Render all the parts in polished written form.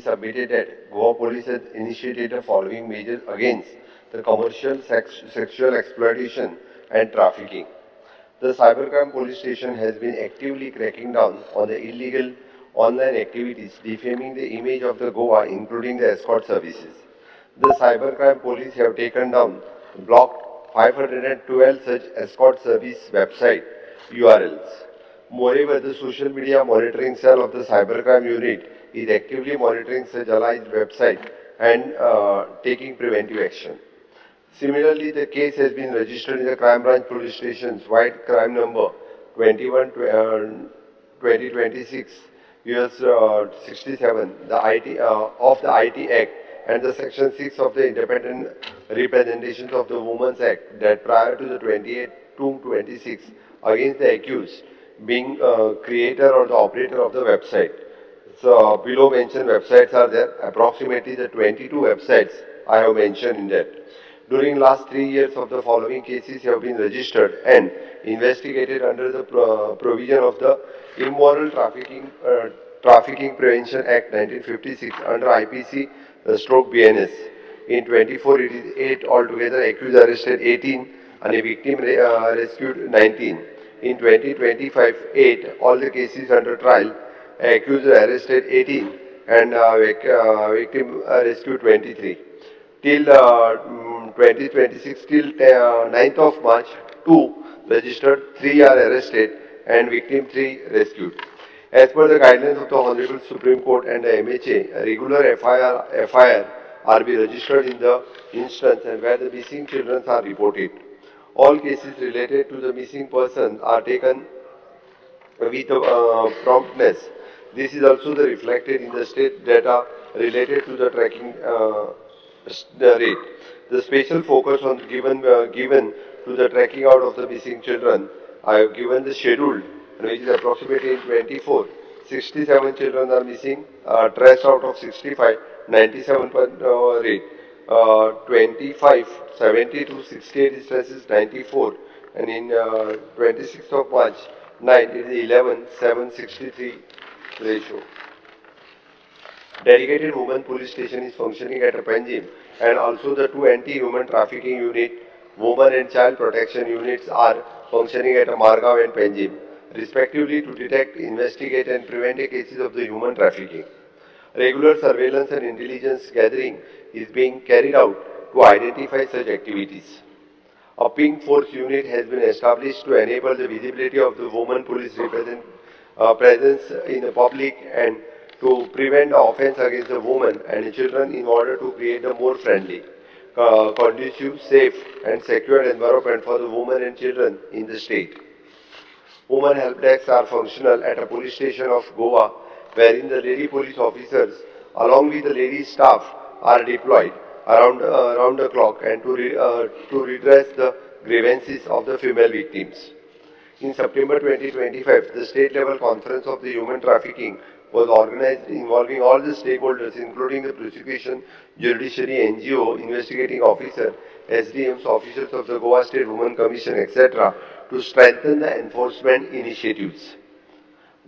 submitted that Goa Police has initiated the following measures against the commercial sexual exploitation and trafficking. The Cybercrime Police Station has been actively cracking down on the illegal online activities defaming the image of the Goa, including the escort services. The Cybercrime Police have taken down, blocked 512 such escort service website URLs. Moreover, the social media monitoring cell of the cybercrime unit is actively monitoring such alleged website and taking preventive action. Similarly, the case has been registered in the Crime Branch Police Station's White Crime Number 21 2026 US 67 the IT, of the IT Act and the Section 6 of the Independent Representations of the Women's Act that prior to the 28/2/26 against the accused being creator or the operator of the website. So below mentioned websites are there, approximately the 22 websites I have mentioned in that. During last 3 years of the following cases have been registered and investigated under the provision of the Immoral Trafficking Prevention Act 1956 under IPC stroke BNS. In 24 it is 8 altogether, accused arrested 18 and a victim rescued 19. In 2025, 8 all the cases under trial, accused arrested 18 and victim rescued 23. Till 2026, till 9th of March, 2 registered, 3 are arrested and victim 3 rescued. As per the guidelines of the Honorable Supreme Court and the MHA, a regular FIR are be registered in the instance and where the missing children are reported. All cases related to the missing person are taken with promptness. This is also reflected in the state data related to the tracking rate. The special focus on given to the tracking out of the missing children. I have given the schedule, which is approximately in 24. 67 children are missing, traced out of 65, 97 rate. 25, 70 to 68 is 94, and in 26th of March, 9 it is 11, 763 ratio. Dedicated Women Police Station is functioning at a Panjim, and also the 2 anti-human trafficking unit, women and child protection units are functioning at a Margaon and Panjim, respectively to detect, investigate and prevent the cases of the human trafficking. Regular surveillance and intelligence gathering is being carried out to identify such activities. A pink force unit has been established to enable the visibility of the women police presence in the public and to prevent offense against the women and children in order to create a more friendly, conducive, safe and secure environment for the women and children in the state. Women help desks are functional at a police station of Goa, wherein the lady police officers along with the lady staff are deployed around the clock and to redress the grievances of the female victims. In September 2025, the state-level conference of the human trafficking was organized involving all the stakeholders, including the prosecution, judiciary, NGO, investigating officer, SDMs, officials of the Goa State Women Commission, etc., to strengthen the enforcement initiatives.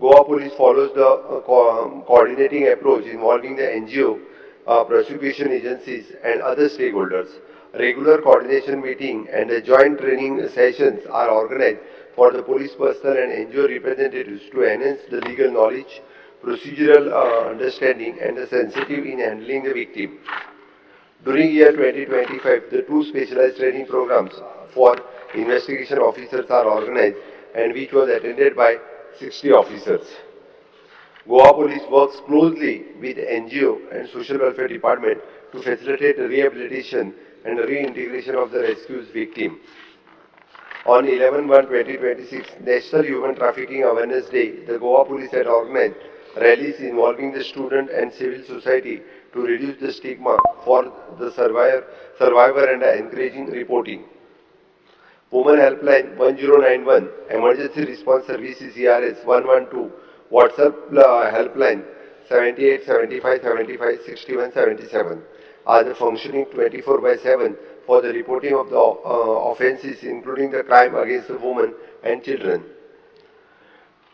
Goa Police follows the coordinating approach involving the NGO, prosecution agencies and other stakeholders. Regular coordination meeting and the joint training sessions are organized for the police personnel and NGO representatives to enhance the legal knowledge, procedural understanding and the sensitive in handling the victim. During year 2025, the 2 specialized training programs for investigation officers are organized and which was attended by 60 officers. Goa Police works closely with NGO and Social Welfare Department to facilitate the rehabilitation and reintegration of the rescued victim. On 11/1/2026, National Human Trafficking Awareness Day, the Goa Police had organized rallies involving the student and civil society to reduce the stigma for the survivor and encouraging reporting. Women Helpline 1091, Emergency Response Services ERS 112, WhatsApp Helpline 78 75 75 61 77 are the functioning 24/7 for the reporting of the offences including the crime against the women and children.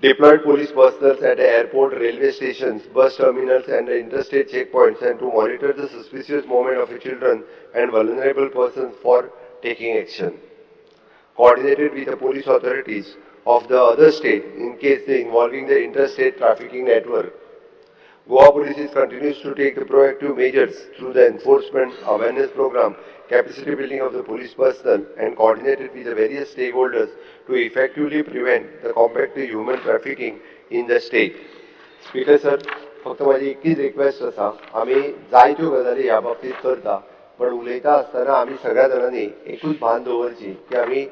Deployed police personnel at the airport, railway stations, bus terminals and the interstate checkpoints and to monitor the suspicious movement of children and vulnerable persons for taking action. Coordinated with the police authorities of the other state in case they involving the interstate trafficking network. Goa Police continues to take the proactive measures through the enforcement awareness program, capacity building of the police personnel, and coordinated with the various stakeholders to effectively prevent the combat the human trafficking in the state. Speaker sir, फक्त माझी एकच request आसा आमी जायत्यो गजाली ह्या बाबतीत करता पण उलयता आसतना आमी सगळ्या जाणांनी एकूच भान दवरची की आमी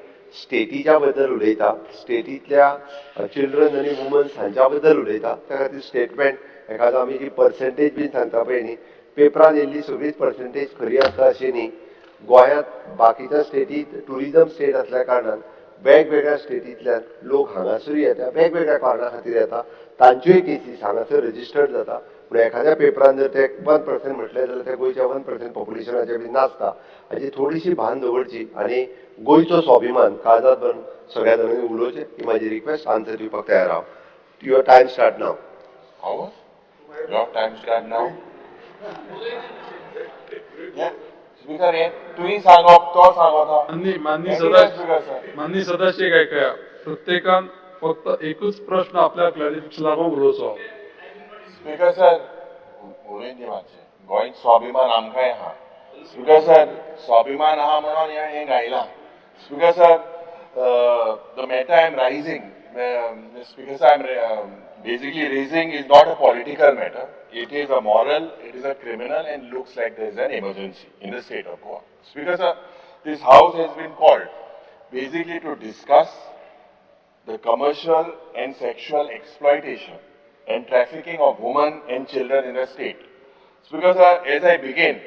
स्टेटीच्या बद्दल उलयता स्टेटीतल्या चिल्ड्रन आनी वुमन्स हांच्या बद्दल उलयता त्या खातीर स्टेटमेंट एखादो आमी जी पर्सेंटेज बीन सांगता पळय न्ही पेपरान येयल्ली सगळीच पर्सेंटेज खरी आसता अशी न्ही गोंयांत बाकीच्या स्टेटीत टुरिजम स्टेट असल्या कारणान वेगवेगळ्या स्टेटींतल्यान लोक हांगासर येता वेगवेगळ्या कारणां खातीर येता तांच्योय केसीस हांगासर रजिस्टर्ड जाता पूण एखाद्या पेपरान जर ते 1% म्हटलें जाल्यार ते गोंयच्या 1% पॉप्युलेशनाचें बी नासता हाची थोडीशी भान दवरची आनी गोंयचो स्वाभिमान काळजात भरून सगळ्या जाणांनी उलोवचें ही म्हाजी रिक्वेस्ट आन्सर दिवपाक तयार हांव your time start now How? Your time start now. Yeah. Speaker, तुम्ही सांगप तो सांगता. माननीय सदस्य काय काय प्रत्येकान फक्त एकच प्रश्न आपल्या क्लॅरिफिकेशन लागून उलोवचो. स्पीकर सर, उलयन दी मातशें. गोंयत स्वाभिमान आमकांय आहा. स्पीकर सर, स्वाभिमान आहा म्हणून हें गायलां. Speaker sir, the matter I am raising, Speaker sir, I am basically raising is not a political matter. It is a moral, it is a criminal and looks like there is an emergency in the state of Goa. Speaker sir, this house has been called basically to discuss the commercial and sexual exploitation and trafficking of women and children in the state. Speaker sir, as I begin,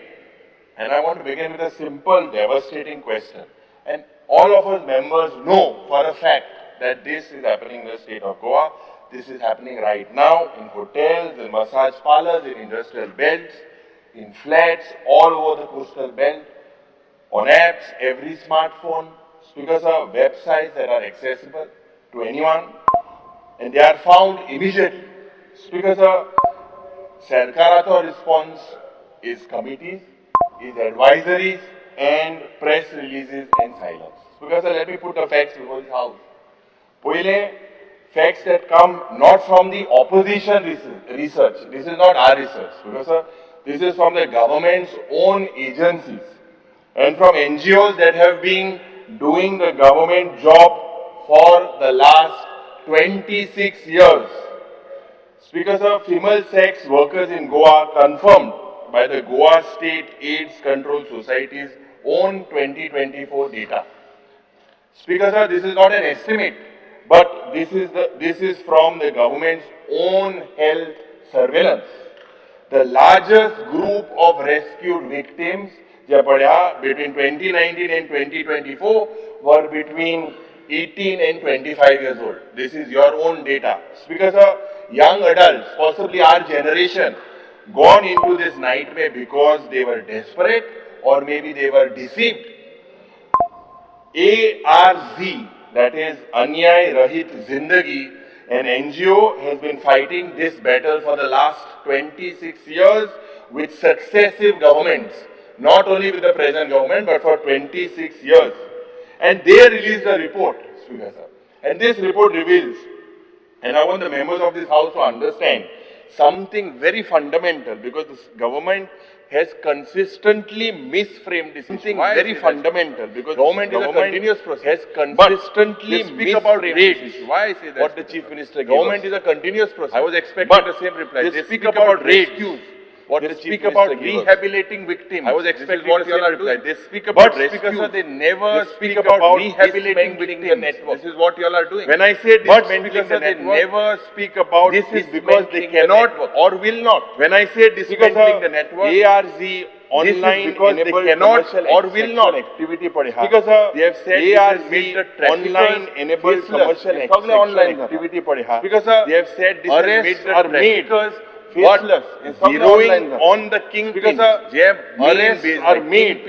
and I want to begin with a simple, devastating question. And all of us members know for a fact that this is happening in the state of Goa. This is happening right now in hotels, in massage parlors, in industrial belts, in flats, all over the coastal belt, on apps, every smartphone. Speakers are websites that are accessible to anyone and they are found immediately. Speakers are Sarkara's response is committees, is advisories and press releases and silence. Speakers, let me put the facts before this house. Poile, facts that come not from the opposition research. This is not our research. Because this is from the government's own agencies and from NGOs that have been doing the government job for the last 26 years. Speakers of female sex workers in Goa confirmed by the Goa State AIDS Control Society's own 2024 data. Speakers, this is not an estimate, but this is from the government's own health surveillance. The largest group of rescued victims between 2019 and 2024 were between 18 and 25 years old. This is your own data. Speakers, young adults, possibly our generation, gone into this nightmare because they were desperate or maybe they were deceived. ARZ, that is Anyay Rahit Zindagi, an NGO has been fighting this battle for the last 26 years with successive governments, not only with the present government but for 26 years. And they released a report, Speaker sir. And this report reveals, and I want the members of this house to understand, something very fundamental, because this government has consistently misframed this. Something very fundamental, because government is a continuous process. Has consistently misframed about raids. Why I say that? What the Chief Minister gave government us. Is a continuous process. I was expecting the same reply. They speak about rescues. What they speak about rehabilitating victims. I was expecting what you are reply. They speak about rescues. They never speak about rehabilitating victims. This is what you all are doing. When I say dismantling the network, they never speak about this is because they cannot or will not. When I say dismantling the network, ARZ online enabled commercial or will not activity because they have said ARZ online enabled commercial activity because they have said this arrests are made faceless. Zeroing on the kingpins, arrests are made,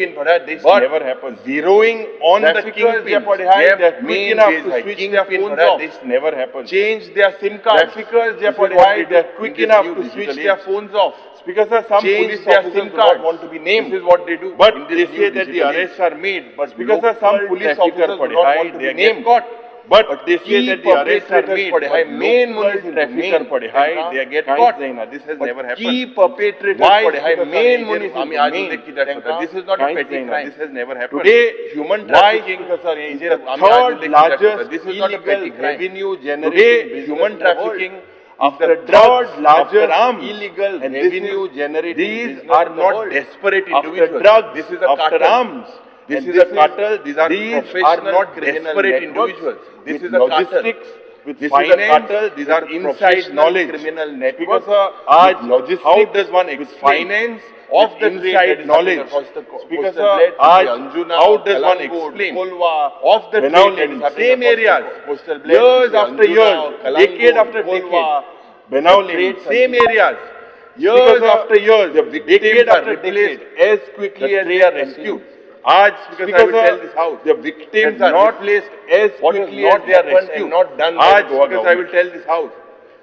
this but never happens. Zeroing on the traffickers kingpins, they are quick enough to switch their phones off. this never happens. Change their SIM cards. Traffickers, they are are quick enough to switch their phones off. Because some Change police their officers SIM do not cards. want to be named. This is what they do. But In they this say new that the digital arrests age. are made. But because because some some police police officers officers do not want to be named. But they say that the arrests are made. main trafficker पड़े हैं, they get caught. This has never happened. Key perpetrators Why? पड़े हैं, Because main आम्ही municipal आज main. देख की जात होता. This is not a काहीच petty नाही ना. crime. This has never happened. Today, human why? trafficking Because sir, is ये the आम्ही आज third देख की जात होता. largest This is not a petty illegal crime. revenue generating Today, business human in the world. trafficking After the drugs, third largest after arms, illegal and revenue generating these business are in the not world. desperate After individuals. drugs, This is a after cartel. arms, This and is a cartel. These are professional not criminal desperate networks individuals. This with is a cartel. logistics, with This is a finance, cartel. These are with inside professional knowledge. criminal Because networks. आज logistics, how does one with explain finance of of the the trade inside that is knowledge. happening across the Because coastal belt, आज Anjuna, how does one Kalangu, explain Kolwa, of the Benauli, trade that is happening same across the areas, coastal belt, years after Anjuna, years, Kalangu, decade after Kolwa, decade, Benauli, trade same areas, Because years of after years, the victims decade are after replaced decade, as quickly the as they trade are rescued. continues. आज Because because I will tell this house, the victims are are not replaced as what has quickly as not they are happened rescued. and not done by आज the Goa because I will government. tell this house.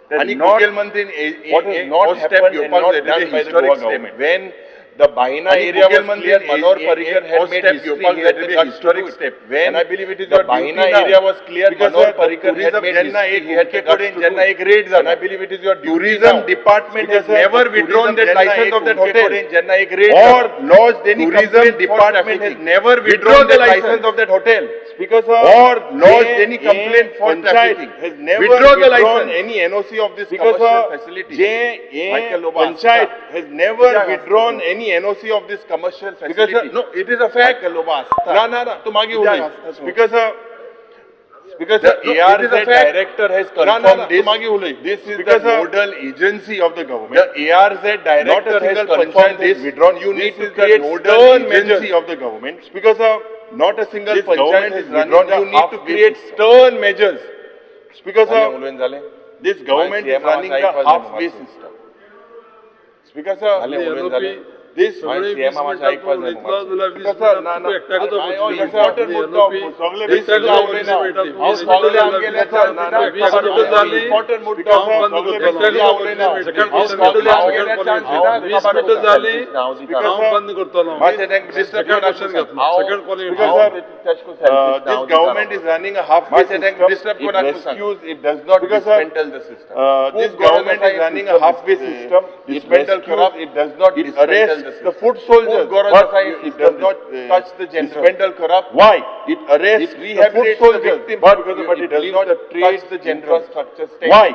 That आणि not- मुख्यमंत्री what has not happened and not done by the Goa government. When the Baina आणि area was मुख्यमंत्री cleared, Manor Parrikar had first made step history. Yopal He had had the the guts to historic do it. step. When And I believe it is the your duty Baina now. area was cleared, Because Manor the Parrikar had tourism made ज्यांना history. एक He had the guts to do ज्यांना it. एक rate And I झाला. believe it is your duty Tourism now. department has Because never withdrawn that license of that hotel. ज्यांना एक rate Or झाला. lodged any Tourism complaint department department has has never withdrawn withdrawn the the license license of that hotel. Because Or lodged J- any complaint A for Panchayat trafficking has never withdraw the withdrawn license. any NOC of this Because commercial facility. J.A. Michael Loba Panchayat Asta. has never Yeah, withdrawn Asta. any NOC of this commercial Because facility. no, it is a fact. Michael Loba Asta. ना तो मागे Yeah, उलय. because Because the no, it ARZ is a fact. director has No, confirmed this. तो मागे उलय. This is Because the nodal agency of the government. The ARZ Not director a has single confirmed panchayat this. is withdrawn. You This need to is the create nodal stern agency measures of the government. Because not a single This panchayat government is is withdrawn. running You the need to half-way create system. stern measures. Because झाले this government is running the halfway system. Because झाले उलवेन झाले this सगळे CM 20 आम्हाला ऐकवा मिनिटात जाय इतला झाला 20 Because मिनिटात ना- तू एकटा कसो I- I- पोचली? I- important ती मुद्दा LOP सगळे एकटा विसरले कसो आवडे 20 ना. मिनिटात हांव 20 सगळे मिनिटात आमगेले झाली. आसा, ना- ना, वीस मिनिटां झाली. important मुद्दा हांव बंद सगळे करतलो. विसरले एकटा आवडे ना. कसो सेकंड हांव पोझिशन सगळे घेतलो. आवडे सेकंड ना. पोझिशन. हांव 20 मिनिटां झाली. Because हांव बंद करतलो. माझे त्यांक disturb सेकंड करू पोझिशन नका. घेतलो. Second position Because this government is running a halfway Master Tank system. disturb It करू नका. rescues, it does not Because dismantle the system. this government is running a halfway system. It Dismantle rescues, corrupt. it does not It dismantle arrests the the system. foot soldiers. Good But government it does not touch the general. dismantle corrupt. Why? It arrests It the rehabilitates foot the soldiers. victims But because but it it does leaves not the touch trade the general. infrastructure state. Why?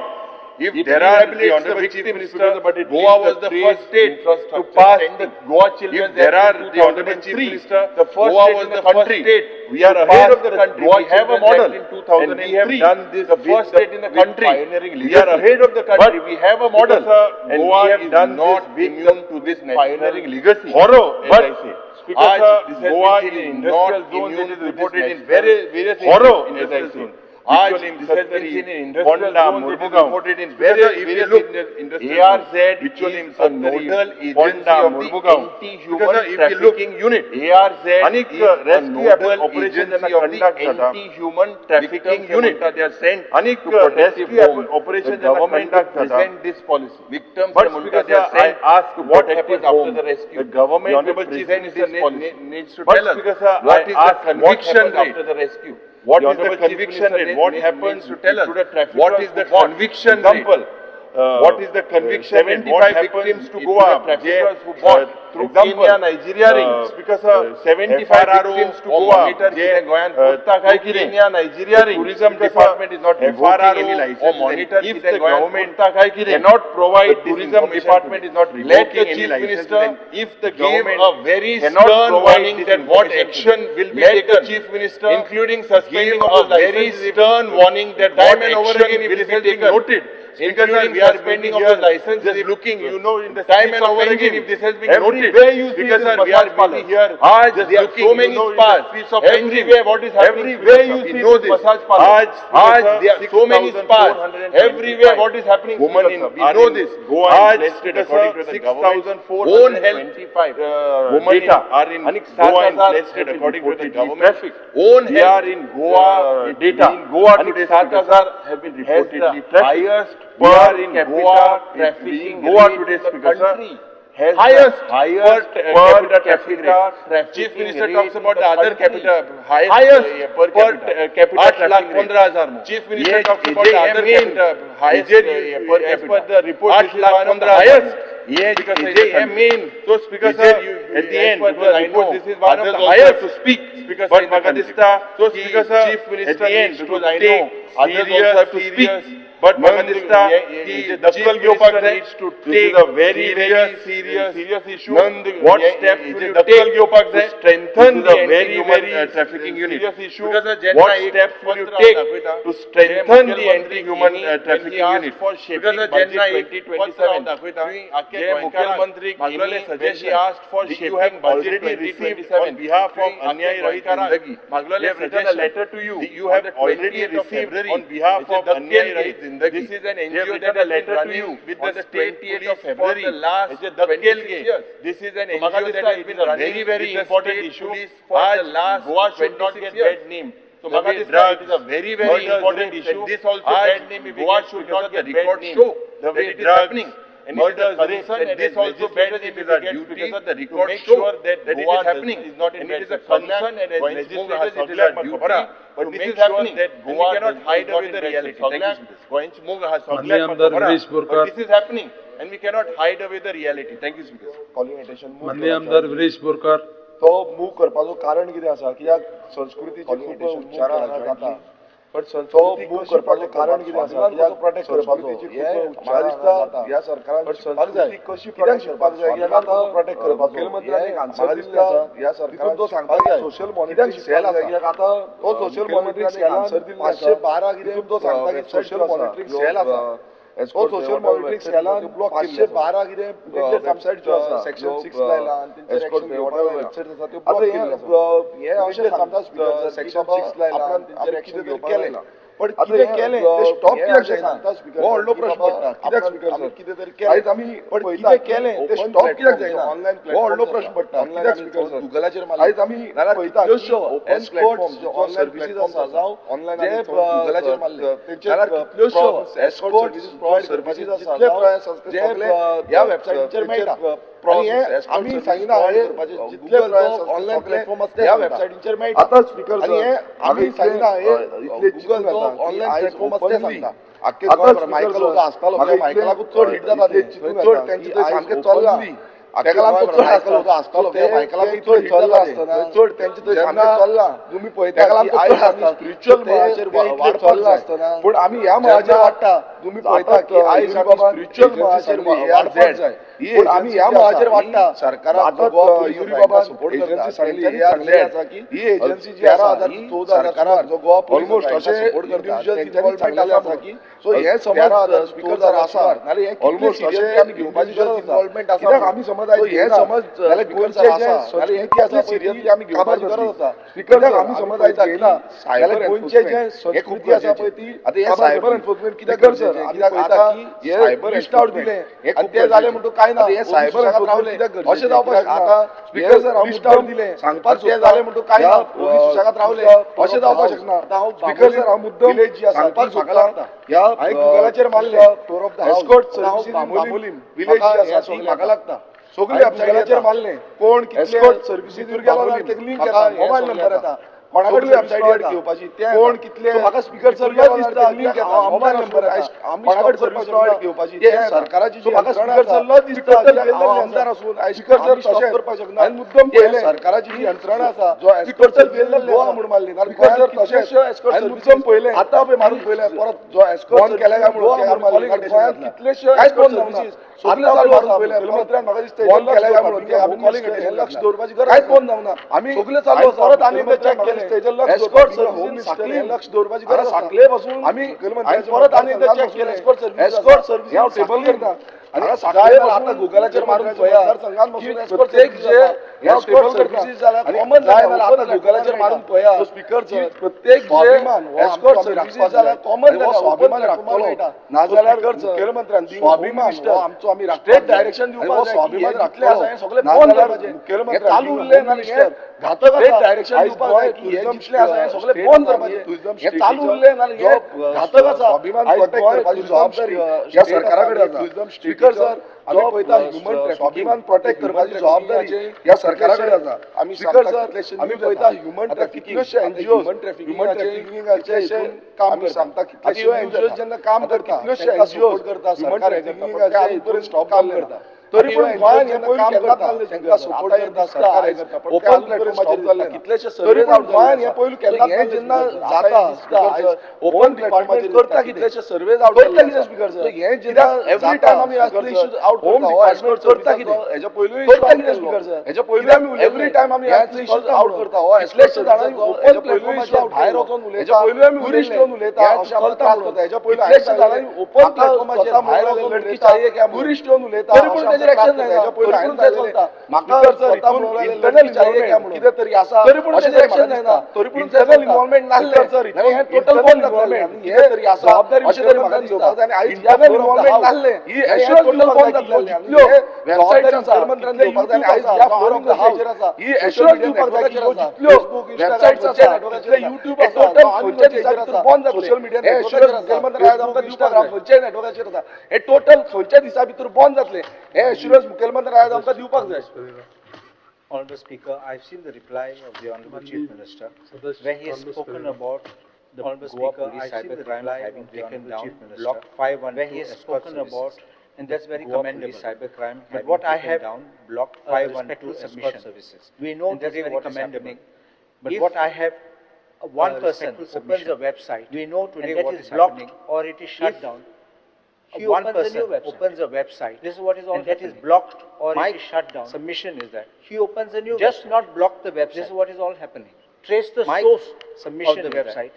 If It there are the rehabilitates honorable the chief victims minister, because but it Goa leaves was the trade first state to infrastructure pass standing. the Goa Children's If there Act are in the honorable chief 2003, minister, the first Goa state was in the the country. first state We are to ahead pass of the the country. Goa We have a Children's model. Act in 2003. And we have done this The with first state in the with country. pioneering We are legacy. ahead of the country. But We have a model. because, And Goa we have is done not this with immune to this pioneering national legacy. horror. As But I say. because This has Goa been seen is in not industrial zones, immune it is to this reported in national various horror. industrial As I say. zones. Aaj This has been Sattari, seen in industrial Ponda, zones, it is Murmugaon. reported in Because various if you various look, industrial ARZ zones. Ritual is in a Sattari, nodal agency Ponda, of the Murmugaon. anti-human Because if you look, trafficking unit. ARZ Anik is a rescue nodal operation agency ज्यांना of the conduct जाता. anti-human trafficking Victims unit. म्हणटा, They are sent Anik to protective rescue homes. operation The ज्यांना government conduct जाता. present this policy. Victims But म्हणटा, because they are I sent ask to what protective happens after homes. the rescue. The government The will Honorable Chief present Minister this policy. Needs to But tell us because what I is the ask what conviction happens rate after the rescue. What The is the Honorable Chief conviction Minister rate? what Needs happens to tell us. to the traffickers What is the who caught? conviction Example, rate? What is the conviction rate? 75 What victims happens to to Goa. the traffickers who bought through example, Kenya, Nigeria rings? because 75 FRRO victims to or Goa. monitor जे गोंयांत through कोत्ता काय कितें? Kenya, Nigeria rings. tourism Because department is not revoking FRRO any or license. monitor If कितें the गोंयांत government कोत्ता काय कितें? cannot provide The this tourism information department to is not let revoking the any chief license. minister, Then if the give government a very cannot stern provide warning this that what information action to will be let the taken, chief minister including suspending give of a those very licenses, stern warning that time what and over action again if will this be has been taken. noted including we are spending of the license, just looking, you know, in the time and over again, if this has been everywhere you see this massage parlor here, just looking, so many spas, everywhere what is happening, everywhere you see this massage parlor, there are so many spas, everywhere what is happening, women in, we know this, Goa listed according to the government, own health women are in Goa listed according to the government, own health, they are in Goa data, in Goa today 7,000 have been reportedly highest per Goa trafficking Goa today's country has highest per capita. Chief Minister talks about the other capita highest per capita trafficking rate. Chief Minister talks about the other capita highest per capita. As per the report, this is one of the highest. Yes, because mean. So, Speaker sir, at the end, because I know this is one of the highest to speak. But Magadista, so Speaker sir, Chief Minister, at the end, because I know others also have to speak. But Magadista, the Chief Minister needs to take a very, very serious issue. What steps will you take to strengthen the very trafficking unit? What steps will you take to strengthen the anti-human trafficking unit? Because the budget 2027, Mukhyamantri Maglale asked for you have already received on behalf of Anyay Rahit Zindagi. They have written a letter to you. You have already received on behalf of Anyay Rahit Zindagi. This is an NGO that has been running with the state police for the last 26 years. This is an NGO that has been running very important issue for the last Goa should not get bad name. So drugs is a very, very important issue. This also bad name. Goa should not get bad name. The way it is happening. And murders, and this also bad name is a duty because the record to make sure that it is happening. Is not in it is a concern and as legislators it is a duty. But this is happening. That Goa cannot hide away the reality. Thank you, Speaker. This is happening and we cannot hide away the reality. Thank you, Speaker. Calling attention. माननीय आमदार विरेश बोरकर तो move करपाचो कारण कितें आसा कित्याक संस्कृतीची खूब उच्चारां जाता पण तो मूव करपाचो कारण कितें आसा कित्याक प्रोटेक्ट करपाचो हे म्हाका दिसता ह्या सरकारान शिकपाक जाय कशी प्रोटेक्ट करपाक जाय कित्याक प्रोटेक्ट करपाचो मुख्यमंत्र्यान आन्सर दिल्लो आसा ह्या सरकारान तो सांगपाक जाय सोशल मॉनिटरिंग सेल आसा कित्याक आतां तो सोशल मॉनिटरिंग सेलान आन्सर दिल्लो आसा 512 कितें तो सांगता की सोशल मॉनिटरिंग सेल आसा तो सोशल मॉनिटरिंग सेलान 512 कितें तेंचे वेबसाइट जो आसा सेक्शन 6 लायला आनी तेंचे वेबसाइट आसा त्यो ब्लॉक केल्ले हे अशें सांगता सेक्शन 6 लायला आनी तेंचे एक्शन घेवपाक लायला पण कितें केलें ते स्टॉप कित्याक जायना हो व्हडलो प्रश्न पडटा कित्याक स्पीकर सर कितें तरी केलें आयज आमी पण कितें केलें ते स्टॉप कित्याक जायना ऑनलायन हो व्हडलो प्रश्न पडटा कित्याक स्पीकर सर गुगलाचेर मारला आयज आमी पळयता एस्कॉर्ट्स जो ऑनलायन सर्विसीस आसा जावं ऑनलायन जे गुगलाचेर मारले तेंचे कितल्योशो एस्कॉर्ट्स सर्विसीस आसा जे ह्या वेबसायटीचेर मेळटा आमी सांगिना जितले ऑनलायन प्लॅटफॉर्म आसा ह्या वेबसायटीचेर मेळटा आतां स्पीकर आनी हे आमी सांगिना इतले गुगल ऑनलायन प्लॅटफॉर्म आसा ते सांगता आख्खे गोंयभर मायकल होता आसतालो मायकलाकूच चड हिट जाता ते चड तेंचे थंय सामकें चल्ला तेका लागून चड आसतालो तो आसतालो ते मायकलाकूच चड हिट जाता आसतना चड तेंचे थंय सामकें चल्ला तुमी पळयता तेका लागून आयज आमी स्पिरिच्युअल मळाचेर वाडपाक जाय पूण आमी ह्या मळाचेर वाडटा तुमी पळयता की आयज आमी स्पिरिच्युअल मळाचेर वाडपाक जाय पूण आमी ह्या मळाचेर वाडटा सरकारान गोवा युरी बाबा सपोर्ट करता सांगलेली आसा की ही एजन्सी जी आसा 2014 सरकारान जो गोवा ऑलमोस्ट अशें इंडिव्हिज्युअल इन्व्हॉल्वमेंट आसा की सो हे समज स्पीकर जर आसा नाल्यार हे ऑलमोस्ट अशें आमी घेवपाची गरज इन्व्हॉल्वमेंट आसा कित्याक आमी समज आयज हे समज जाल्यार गोंयचे आसा नाल्यार हे कितें आसा सिरियसली आमी घेवपाची गरज आसा स्पीकर आमी समज आयज घेयना जाल्यार गोंयचे जे संस्कृती आसा पळय ती आतां हे सायबर एन्फोर्समेंट कित्याक करता आमी पळयता की हे लिस्ट आउट दिलें आनी ते जालें म्हणटूच काय ना हे सायबर एन्फोर्समेंट अशें जावपाक शकना स्पीकर सर लिस्ट आउट दिलें सांगपाक ते जालें म्हणटूच काय ना पोलीस सुशेगाद रावले अशें जावपाक शकना स्पीकर सर हांव मुद्दम विलेज जी आसा सांगपाक सोदता ह्या गुगलाचेर मारले tour of the escort services Bambolim village जी आसा ती म्हाका लागता सगळे वेबसायटीचेर मारले कोण एस्कॉर्ट सर्विसीस गेलो ना तेका लिंक येता मोबायल नंबर येता कोणाकडे वेबसायटीर घेवपाची कोण कितले म्हाका स्पीकर सर दिसता लिंक येता मोबायल नंबर येता कोणाकडे सर्विस प्रोवाइड घेवपाची ते सरकाराची जी म्हाका स्पीकर सर दिसता आमदार आसून स्पीकर सर तशें करपाक शकना आनी मुद्दम पयले सरकाराची जी यंत्रणा आसा जो स्पीकर सर फेल जाल्ले गोवा म्हणून मारली स्पीकर सर तशेंच एस्कॉर्ट सर्विसीस पयले आतां पळय मारून पयले परत जो एस्कॉर्ट केला काय म्हणून गोंयांत कितलेशे एस्कॉर्ट सर्विसीस सगळे चालू आसा मुख्यमंत्र्यान म्हाका दिसता फोन केला काय म्हणून आमी कॉलिंग अटेंशन लक्ष दवरपाची गरज कांयच फोन जावना आमी सगळे चालू आसा परत आनी चॅक केले एस्कॉर्ट सर्व्हिस साखळे लक्ष दवरपाची गरज आसा. साखळे पासून आमी परत आनी एकदा चेक केलें एस्कॉर्ट सर्व्हिस हांव टेबल करता आणि साखळे आता गुगलाचेर मारून पळया प्रत्येक जे एस्कॉर्ट सर्व्हिसीस जाला कॉमन जायना आता गुगलाचेर मारून पळया स्पीकर प्रत्येक जे एस्कॉर्ट सर्व्हिसीस जाला कॉमन जाला स्वाभिमान राखतलो नाजाल्यार मुख्यमंत्र्यान स्वाभिमान आमचो आमी स्टेट डायरेक्शन दिवपाक जाय स्वाभिमान राखले आसा हे सगळे बंद करपाचे मुख्यमंत्री चालू उरले ना घातक आसा डायरेक्शन दिवपाक जाय टुरिझम दिसले आसा हे सगळे बंद करपाचे हे चालू उरले ना हे घातक आसा स्वाभिमान प्रोटेक्ट करपाची जबाबदारी या सरकारा कडेन आसा स्पीकर सर आमी पळयता ह्युमन स्वाभिमान प्रोटेक्ट करपाची जबाबदारी या सरकारा कडेन आसा आमी स्पीकर सर आमी पळयता ह्युमन ट्रॅफिकिंग ह्युमन ट्रॅफिकिंगाचे काम आमी सांगता कितलेशे एनजीओ जेन्ना काम करता कितलेशे एनजीओ करता सरकार हेजे स्टॉप काम करता तरी पण गोंयान हे पयलीं केन्नाच नासलें तांकां सपोर्ट करता सरकार हे करता ओपन प्लॅटफॉर्माचेर जाल्ले कितलेशे सर्वे गोंयान हे पयलीं केन्नाच हे जेन्ना जाता ओपन प्लॅटफॉर्माचेर करता कितलेशे सर्वे आउट करता कितें स्पीकर सर हे जेन्ना एवरी टाइम आमी असले इश्यूज आउट करता करता कितें हेच्या पयलीं करता कितें स्पीकर सर हेच्या पयलीं आमी एवरी टाइम आमी असले इश्यूज आउट करता हो कितलेशे जाणां ओपन प्लॅटफॉर्माचेर भायर वचून उलयता हेच्या पयलीं आमी टुरिस्ट येवन उलयता अशें आमकां त्रास जाता हेच्या पयलीं कितलेशे जाणां ओपन प्लॅटफॉर्माचेर भायर वचून लडकी चाहिए क्या टुरिस्ट येवन उलयता रिएक्शन जायना पयलीं हांवें चलता म्हाका स्वता म्हणून इंटरनल चाहिए क्या म्हणून कितें तरी आसा तरी पूण अशें रिएक्शन जायना तरी पूण इंटरनल इन्वॉल्वमेंट नासलें सर हे टोटल बंद जातलें कितें तरी आसा जबाबदारी अशें तरी म्हाका दिवपाक जाय आनी आयज इंटरनल इन्वॉल्वमेंट नासलें ही एश्योरन्स टोटल बंद जातलें कितल्यो वेबसायट्स आसा मुख्यमंत्र्यान दिवपाक जाय आनी आयज ह्या फ्लोर ऑफ द हाऊस आसा ही एश्योरन्स दिवपाक जाय की कितल्यो वेबसायट्स आसा कितले युट्यूब आसा टोटल खंयच्या दिसा भितर बंद जातले सोशल मिडिया एश्योरन्स मुख्यमंत्री आयज आमकां दिवपाक जाय खंयच्याय नेटवर्काचेर आसा हे टोटल खंयच्या दिसा भितर बंद जातले हे एश्योरन्स मुख्यमंत्री आयज आमकां दिवपाक जाय Honorable Speaker, I've seen the reply of the Honorable Chief Minister, where he has spoken about the Honorable Speaker, I've seen the reply having taken down Block 5 where he has spoken about, and that's very commendable, cybercrime. But what I have down Block 512 escort services. We know today what is happening. But what I have, one person opens a website, we know today what is happening, or it is shut down. One person opens a website. This is what is all and that is blocked or it is shut down. Submission is that he opens a new just website. Not block the website. This is what is all happening. Trace the source submission of the website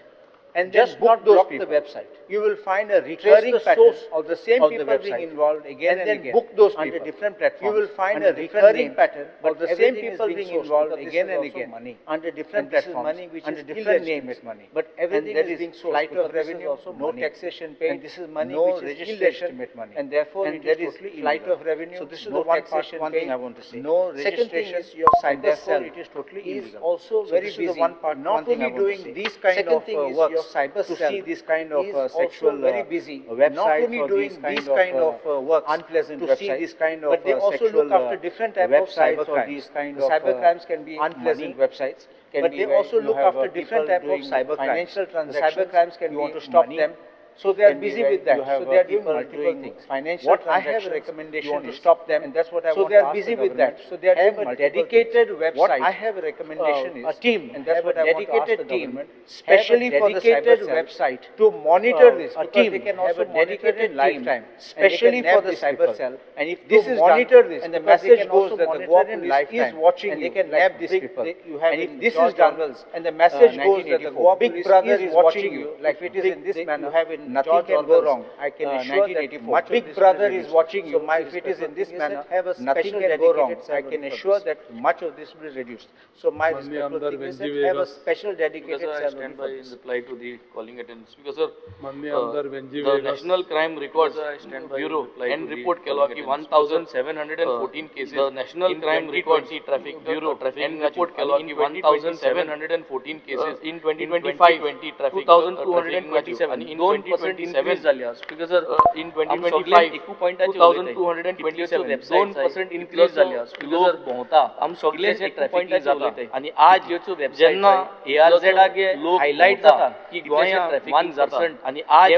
and just not block the website. You will find a recurring pattern of the same people being involved again and again. Book those people under different platforms. You will find a recurring pattern of the same people being involved again and again under different platforms. Money which is different names, money. But everything is being flight of revenue, also no taxation paid, and this is money which is illegitimate money, and therefore it is flight of revenue. So this is the one thing I want to say. No registration is your cyber cell. It is totally illegal. Also very busy. One part not only doing these kind of work cyber to see this kind of sexual very busy websites, not only doing these kind of work unpleasant to see this kind of but they also look after different type of cyber crimes. These kind of cyber crimes can be unpleasant websites, but they also look after different type of cyber financial transactions. Cyber crimes can be to stop them. So they are busy with that. So they are doing multiple things. Financial what I have a recommendation to stop them, and that's what I want to ask. So they are busy with that. So they are having a dedicated website. What I have a recommendation is a team, and that's what I want to ask the government, specially for the cyber website to monitor this. A team they can have a dedicated lifetime, especially for the cyber cell. And if this is monitor this, and the message goes that the Goa Police is watching, and they can nab these people. And if this is done, and the message goes that the Goa Big Brother is watching you, like it is in this manner, have in nothing can go wrong. I can assure that much Big Brother is watching you. If it is in this manner, nothing can go wrong. I can assure that much of this will be reduced. So my respectful thing is that have a special dedicated cell. I stand by in reply to the calling attendance because sir, the National Crime Records Bureau and report केला की 1,714 cases. The National Crime Records Traffic Bureau and report केला की 1,714 cases in 2025, 2,227 and in 2027 झाल्या because in 2025 2,227 2% increase झाल्या because भोंवता आम सगळेचे traffic जाता आणि आज जेन्ना ARZ आगे हायलाइट जाता की गोंया 1% आणि आज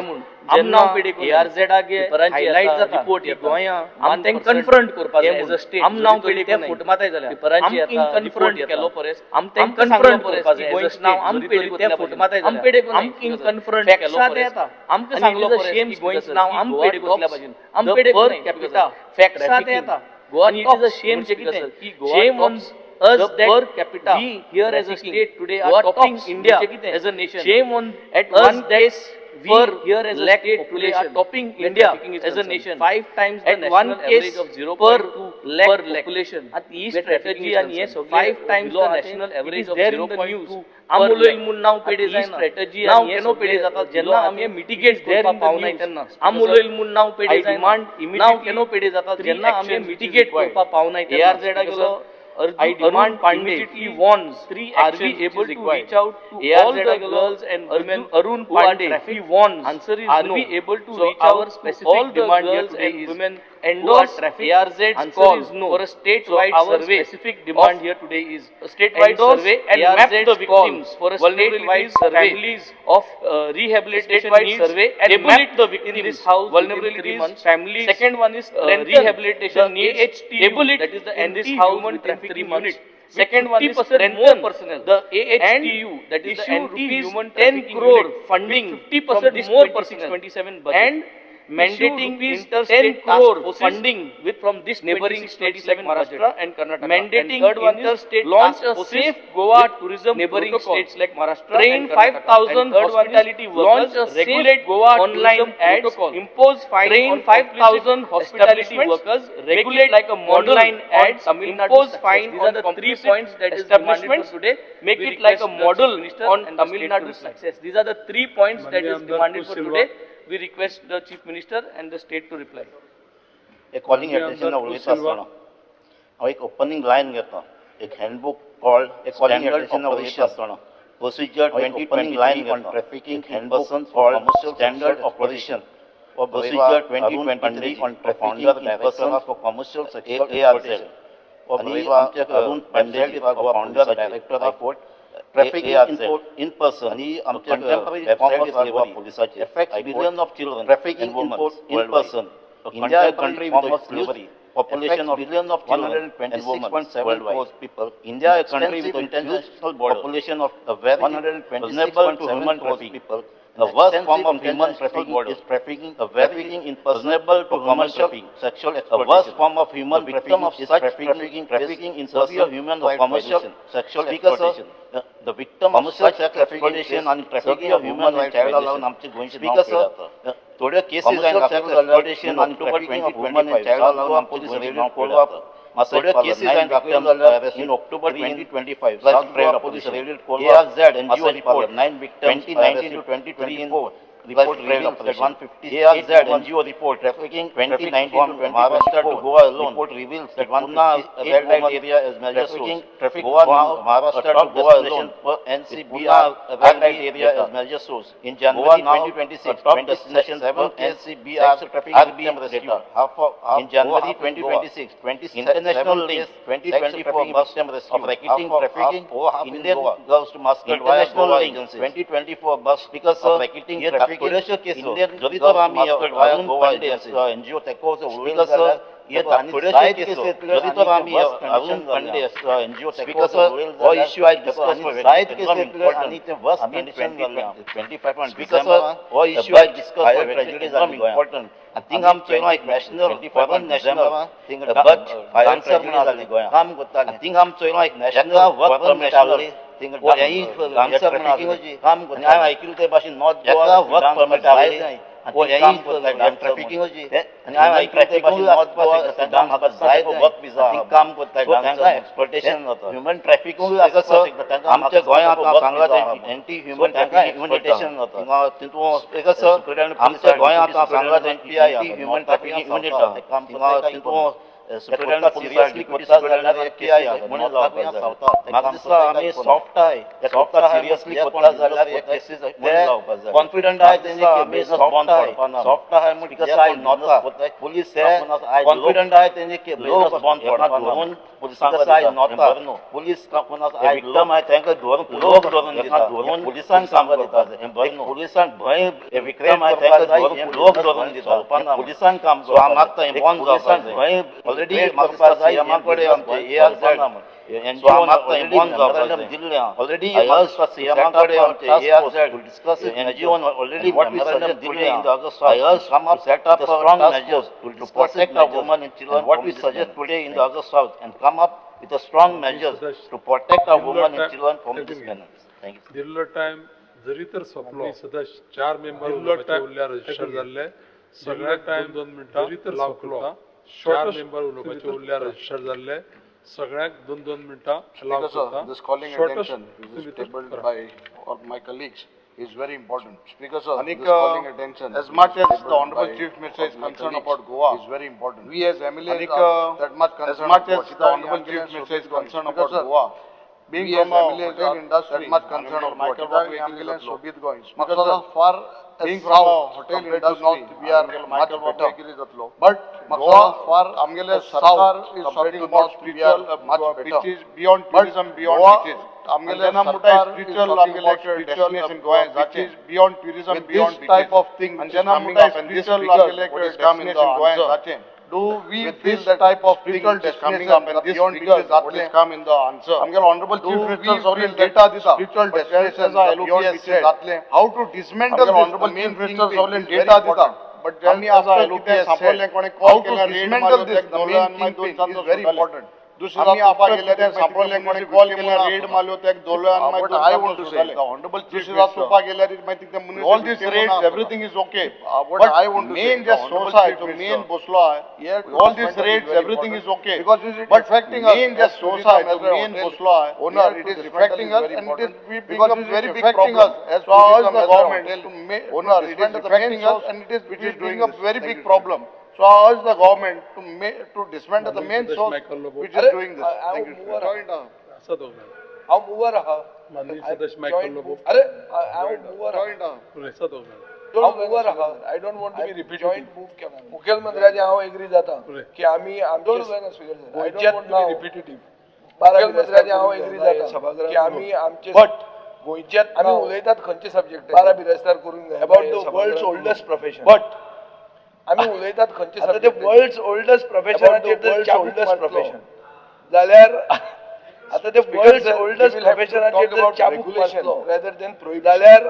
जेन्ना ARZ आगे हायलाइट जाता की गोंया आम तें कन्फ्रंट करपाक जाय एज अ स्टेट आम नाव पेडी ते फुट माताय जाल्या पेपरांची आता कन्फ्रंट केलो परेस आम तें कन्फ्रंट करपाक जाय एज अ नाव आम पेडी ते फुट माताय जाल्या आम पेडी आम किंग कन्फ्रंट केलो परेस आमकां सांगलो परेस शेम गोंयच नाव आम पेडी कोतल्या पाहिजे आम पेडी पर कॅपिटा फॅक्ट्स येता Goa it is a shame की Goa us that per capita we here as a state today are topping India as a nation. Shame on at one case we here as a state population are topping India as a nation. 5 times the national average of 0.2 lakh population. At this strategy and yes, 5 times the national average of 0.2. आमोलो इल्मून नाव पेडे जायना नाव केनो पेडे जाता जेन्ना आमी mitigate करपा पावनाय तेन्ना आमोलो इल्मून नाव पेडे डिमांड नाव केनो पेडे जाता जेन्ना आमी मिटिगेट करपा पावनाय तेन्ना ARZ गेलो I demand Pandey, he warns, are we able to reach out to all the girls and women, Arun Pandey, he warns, answer is are we able to reach out to all the girls and women endorse ARZ's call for a statewide survey. Our specific demand here today is a statewide survey and map the victims for a statewide survey of rehabilitation needs, survey and map the victims in this house vulnerabilities, families. Second one is rehabilitation needs, table it, that is the anti-human trafficking unit. Second one is more personnel. The AHTU, that is the anti-human 10 crore funding, 50% more personnel, 27 budget. And mandating interstate 10 crore funding with from this neighboring states like Maharashtra and Karnataka. Mandating interstate launch a safe Goa tourism neighboring states like Maharashtra. Train 5,000 hospitality workers. Regulate Goa online ads. Impose fine. Train 5,000 hospitality workers. Regulate like a online ads. Impose fine. These are the 3 points that is demanded for today. Make it like a model on Tamil Nadu success. These are the 3 points that is demanded for today. We request the Chief Minister and the state to reply. A calling attention of Ulisasana. A opening line geta. A handbook called a calling attention of Ulisasana. Procedure 2020 line on trafficking handbook called standard of position. Or procedure 2023 on trafficking persons for commercial sexual exploitation. Or Arun Pandey, our founder director of port. Trafficking in person, contemporary website is Goa Police affects billions of children. Trafficking in person, India, a country with slavery, population of billions of children and 126.7 crore people. India, a country with international population of 126.7 to human trafficking. The worst form of human trafficking is trafficking in personable to commercial sexual exploitation. The worst form of human victim of such trafficking in severe human or commercial sexual exploitation. The victim of such exploitation and trafficking of human and child alone आमचे गोंयचे नाव केला. थोडे cases and sex exploitation and trafficking of women and child alone आमचे गोंयचे नाव केला. Third cases and victims in October 2025. South Goa Police raided ARZ NGO report 9 victims 2019 to 2024. Report reveals that 150 ARZ NGO report trafficking 2019 to Maharashtra to Goa alone. Report reveals that Pune red light area is major source. Goa Maharashtra to Goa alone. NCBR red light area is major source. In January 2026, top destination 7 NCBR trafficking data. In January 2026, international list 2024 bus of racketing trafficking Indian girls to masquerade international link 2024 bus because of racketing trafficking. Indian girls masquerade via Goa NGO takeovers because ये थोडेशे case जरी तर आम्ही अरुण पंडे NGO speaker हो issue आय discuss side case आणि ते worst condition 25 speaker हो issue आय discuss tragedy झाली important I think I'm saying like national, foreign national, but answer झाली गोया काम करता I think I'm saying like national work permit झाली वो यही आन्सर ट्रॅफिकिंग काम करता हांव ऐकलं ते भाशेन नॉर्थ गोवा वर्क परमिट झाली वो यही ट्रॅफिकिंग होची आणि हांव ऐकलं ते भाशेन नॉर्थ गोवा डाम हाका जाय वर्क विजा काम करता तांका एक्सप्लॉयटेशन जाता ह्यूमन ट्रॅफिकिंग आसा आमच्या गोंयांत सांगला एंटी ह्यूमन ट्रॅफिकिंग जाता तितून एक आमच्या गोंयांत Sangla anti human trafficking unit काम तितून सिरियसली कोता जाल्यार एक म्हणून म्हाका दिसता आमी सॉफ्ट आहे सॉफ्ट सिरियसली कोता जाल्यार एक केसीस कॉन्फिडंट आहे तेंचे आमी सॉफ्ट आहे म्हण बिकॉज आय नॉता पुलीस कॉन्फिडंट आहे तेंचे लोक बॉन्ड पडना धरून पुलिसांक आय नॉता पुलीस कोणाक आय विक्टम आहे तांकां धरून लोक धरून दिता धरून पुलिसांक काम करता पुलिसांक भय विक्रम आहे तांकां धरून लोक धरून दिता पुलिसांक काम करता मागता हे बॉन्ड जावपाक भय ऑलरेडी मागता सीएमाकडे आमचे ARZ NGO मागता बॉन्ड जावपाक दिल्ले ऑलरेडी सीएमाकडे आमचे ARZ to discuss NGO already memorandum दिल्ले in the August I urge come up set up strong measures to protect our women and children what we suggest today in the August South and come up with a strong measures to protect our women and children from this menace. Thank you. दिल्लो time जरी तर सोपलो सदस्य 4 member उलोवपाचे उरल्या register जाल्ले सगळ्या time 2 मिनिटां जरी तर सोपलो 4 member उलोवपाचे उरल्या रजिस्टर जाल्ले सगळ्याक 2 मिनिटां अलाव करता. This calling attention is tabled by all my colleagues is very important. Speaker sir, this calling attention as much as the Honorable Chief Minister is concerned about Goa is very important. We as MLAs are that much concerned. As much as the Honorable Chief Minister is concerned about Goa, being from a hotel industry, that much concerned about Goa ambulance Sobit going. Because far being from a hotel industry, we are much better. But Goa far ambulance south is something more spiritual, much better. Which is beyond tourism, beyond beaches. Amgele Sarkar spiritual destination Goa, which is beyond tourism, beyond beaches. Type of thing which is coming up and this figures is coming in the answer. Do we feel that type of spiritual coming up and this figures what is come in the answer? Amgele Honorable Chief Minister already data this spiritual destination beyond beaches. How to dismantle this Honorable Chief Minister already data this. But आम्ही after LOPS said how to dismantle this the main kingpin is very important. आम्ही आपा गेले ते सापडले कोणी call केला red मारलो ते दोलन what I want to say the honorable chief minister गेले रे माहिती ते municipal all these raids everything is okay what I want to say main just society to main boslo hai all these raids everything is okay because but affecting us main just society to main boslo hai owner it is affecting us and it is become very big affecting us as far as the government to owner it is affecting us and it is doing a very big problem. So I urge the government to dismantle the main source which is doing this. Thank you. असं दोन हांव मुवर आहा माननीय सदस्य Michael Lobo अरे हांव मुवर आहा पुरेसा दोन हांव मुवर आहा I don't want to be repeated joint move केला मुखेलमंत्र्याचे हांव एग्री जाता की आम्ही आमचे I don't want to be repetitive मुखेलमंत्र्याचे हांव एग्री जाता की आम्ही आमचे बट गोंयच्यात आम्ही उलयतात खंयचे सब्जेक्ट बारा बिरेस्तार करून जाय about the world's oldest profession but आम्ही उलयतात खंयचे सब्जेक्ट ते वर्ल्ड्स ओल्डेस्ट प्रोफेशनाचेर तर ओल्डेस्ट प्रोफेशन जाल्यार आता ते वर्ल्ड्स ओल्डेस्ट प्रोफेशनाचेर तर चाबूक मारतलो रेदर देन प्रोहिबिशन जाल्यार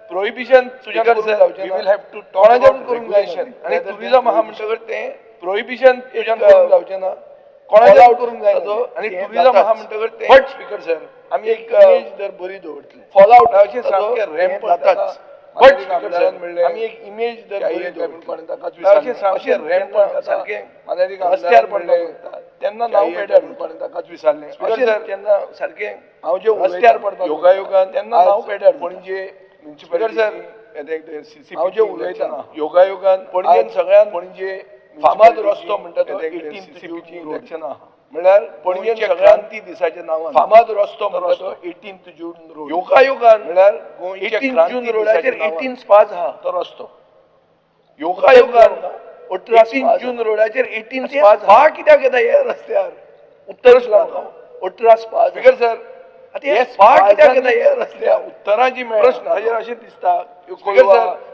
प्रोहिबिशन तुज्या करून जावचें वी विल हॅव टू कोणाच्यान करूंक जाय आनी टुरिझम आहा म्हणटकर तें प्रोहिबिशन तुज्यान करूंक जावचें ना कोणाच्यान करूंक जाय आनी टुरिझम आहा म्हणटकर तें बट स्पीकर सर आमी एक इमेज जर बरी दवरतले फॉल आउट अशें सामकें रॅम्प जाताच बट आम्ही एक इमेज जर सारखे रस्त्यार पडले त्यांना नाव पेड्यार ताकाच विसरले त्यांना सारखे हांव जे रस्त्यार पडटा योगायोगान त्यांना नाव पेड्यार पणजे म्युनिसिपल सर हांव जे उलयता योगायोगान पणजेन सगळ्यान पणजे फामाद रस्तो म्हणटा तो 18th जून इलेक्शन आहा म्हणल्यार पणजेन क्रांती दिसाचे नांवान फामाद रस्तो म्हणटा तो 18th जून रोड योगायोगान म्हणल्यार 18th जून रोडाचेर 18 स्पाज आहा तो रस्तो योगायोगान 18 जून रोडाचेर 18 स्पाज आहा कित्याक येता ह्या रस्त्यार उत्तरच लावता 18 स्पाज स्पीकर सर आता हे स्पा कित्याक येता ह्या रस्त्यार उत्तराची प्रश्न हाजेर अशें दिसता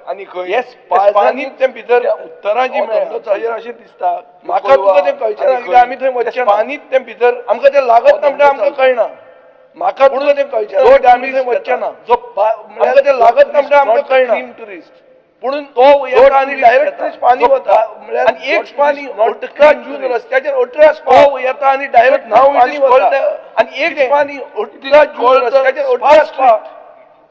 आनी खंय हे स्पानी ते भितर उत्तराची मेळटा हाजेर अशें दिसता म्हाका तुका तें कळचें ना कित्याक आमी थंय वचचे पानीत ते भितर आमकां तें लागत ना म्हणटा आमकां कळना म्हाका तुका तें कळचें ना आमी थंय वचचे ना जो आमकां तें लागत ना म्हणटा आमकां कळना टुरिस्ट म्हणून तो येता आनी डायरेक्ट पाणी वता आनी एक पाणी 18 जून रस्त्याचेर 18 स्पा येता आनी डायरेक्ट नाव पाणी वता आनी एक पाणी 18 जून रस्त्याचेर 18 spa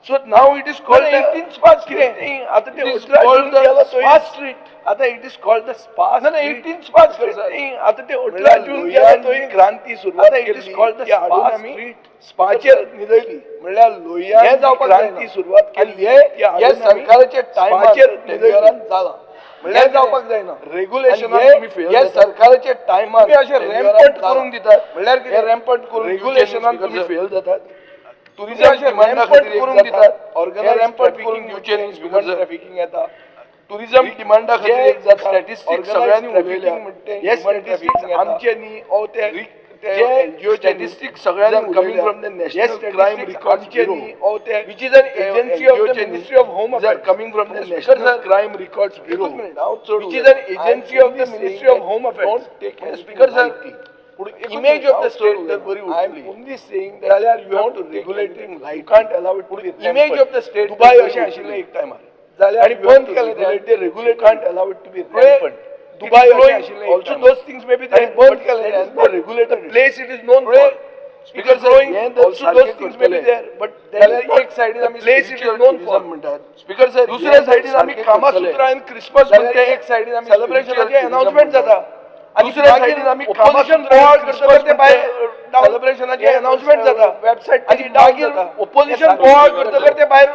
so now it is called 18 spa कितें आता ते 18 जून गेलो स्पा स्ट्रीट आता it is called the spa ना 18 स्पा आता ते 18 जून गेलो तो क्रांती सुरवात it is called the spa street स्पाचेर न्हिदयली म्हणल्यार लोहिया हे जावपाक क्रांती सुरवात केली हे सरकाराचे टायमाचेर न्हिदयल्यान जाला म्हणल्यार जावपाक जायना रेग्युलेशनान तुम्ही फेल हे सरकाराचे टायमार तुम्ही अशे रॅम्पट करून दितात म्हणल्यार कितें रॅम्पट करून रेग्युलेशनान तुम्ही फेल जातात टुरिझम डिमांडा खातीर करून दितात ऑर्गनायझ रॅम्पट करून दिवचे न्ही स्पीकर ट्रॅफिकिंग येता टुरिझम डिमांडा खातीर एक जाता स्टॅटिस्टिक्स सगळ्यांनी उलयल्या हे स्टॅटिस्टिक्स आमचे न्ही ओ ते NGO statistics सगळ्यांनी coming from the national crime records bureau which is an agency of the Ministry of Home Affairs coming from the national crime records bureau which is an agency of the Ministry of Home Affairs don't take my speaker sir image of the state that very I am only saying that you have to regulate it you can't allow it to be image of the state Dubai अशें आशिल्लें एक टायमार जाल्यार आनी बंद केलें ते regulate can't allow it to be rampant Dubai also those things may be there. But the regulator place it is known for. Speaker growing also those things may be there. But there is एक side is आम्ही place it is known for. Speaker sir, दुसऱ्या side is आम्ही कामासूत्र आणि Christmas म्हणते एक side is आम्ही celebration announcement जाता. दुसऱ्या side is आम्ही कामासूत्र आणि Christmas ते बाहेर celebration announcement जाता. Website आणि डागीर opposition पोळ करते बाहेर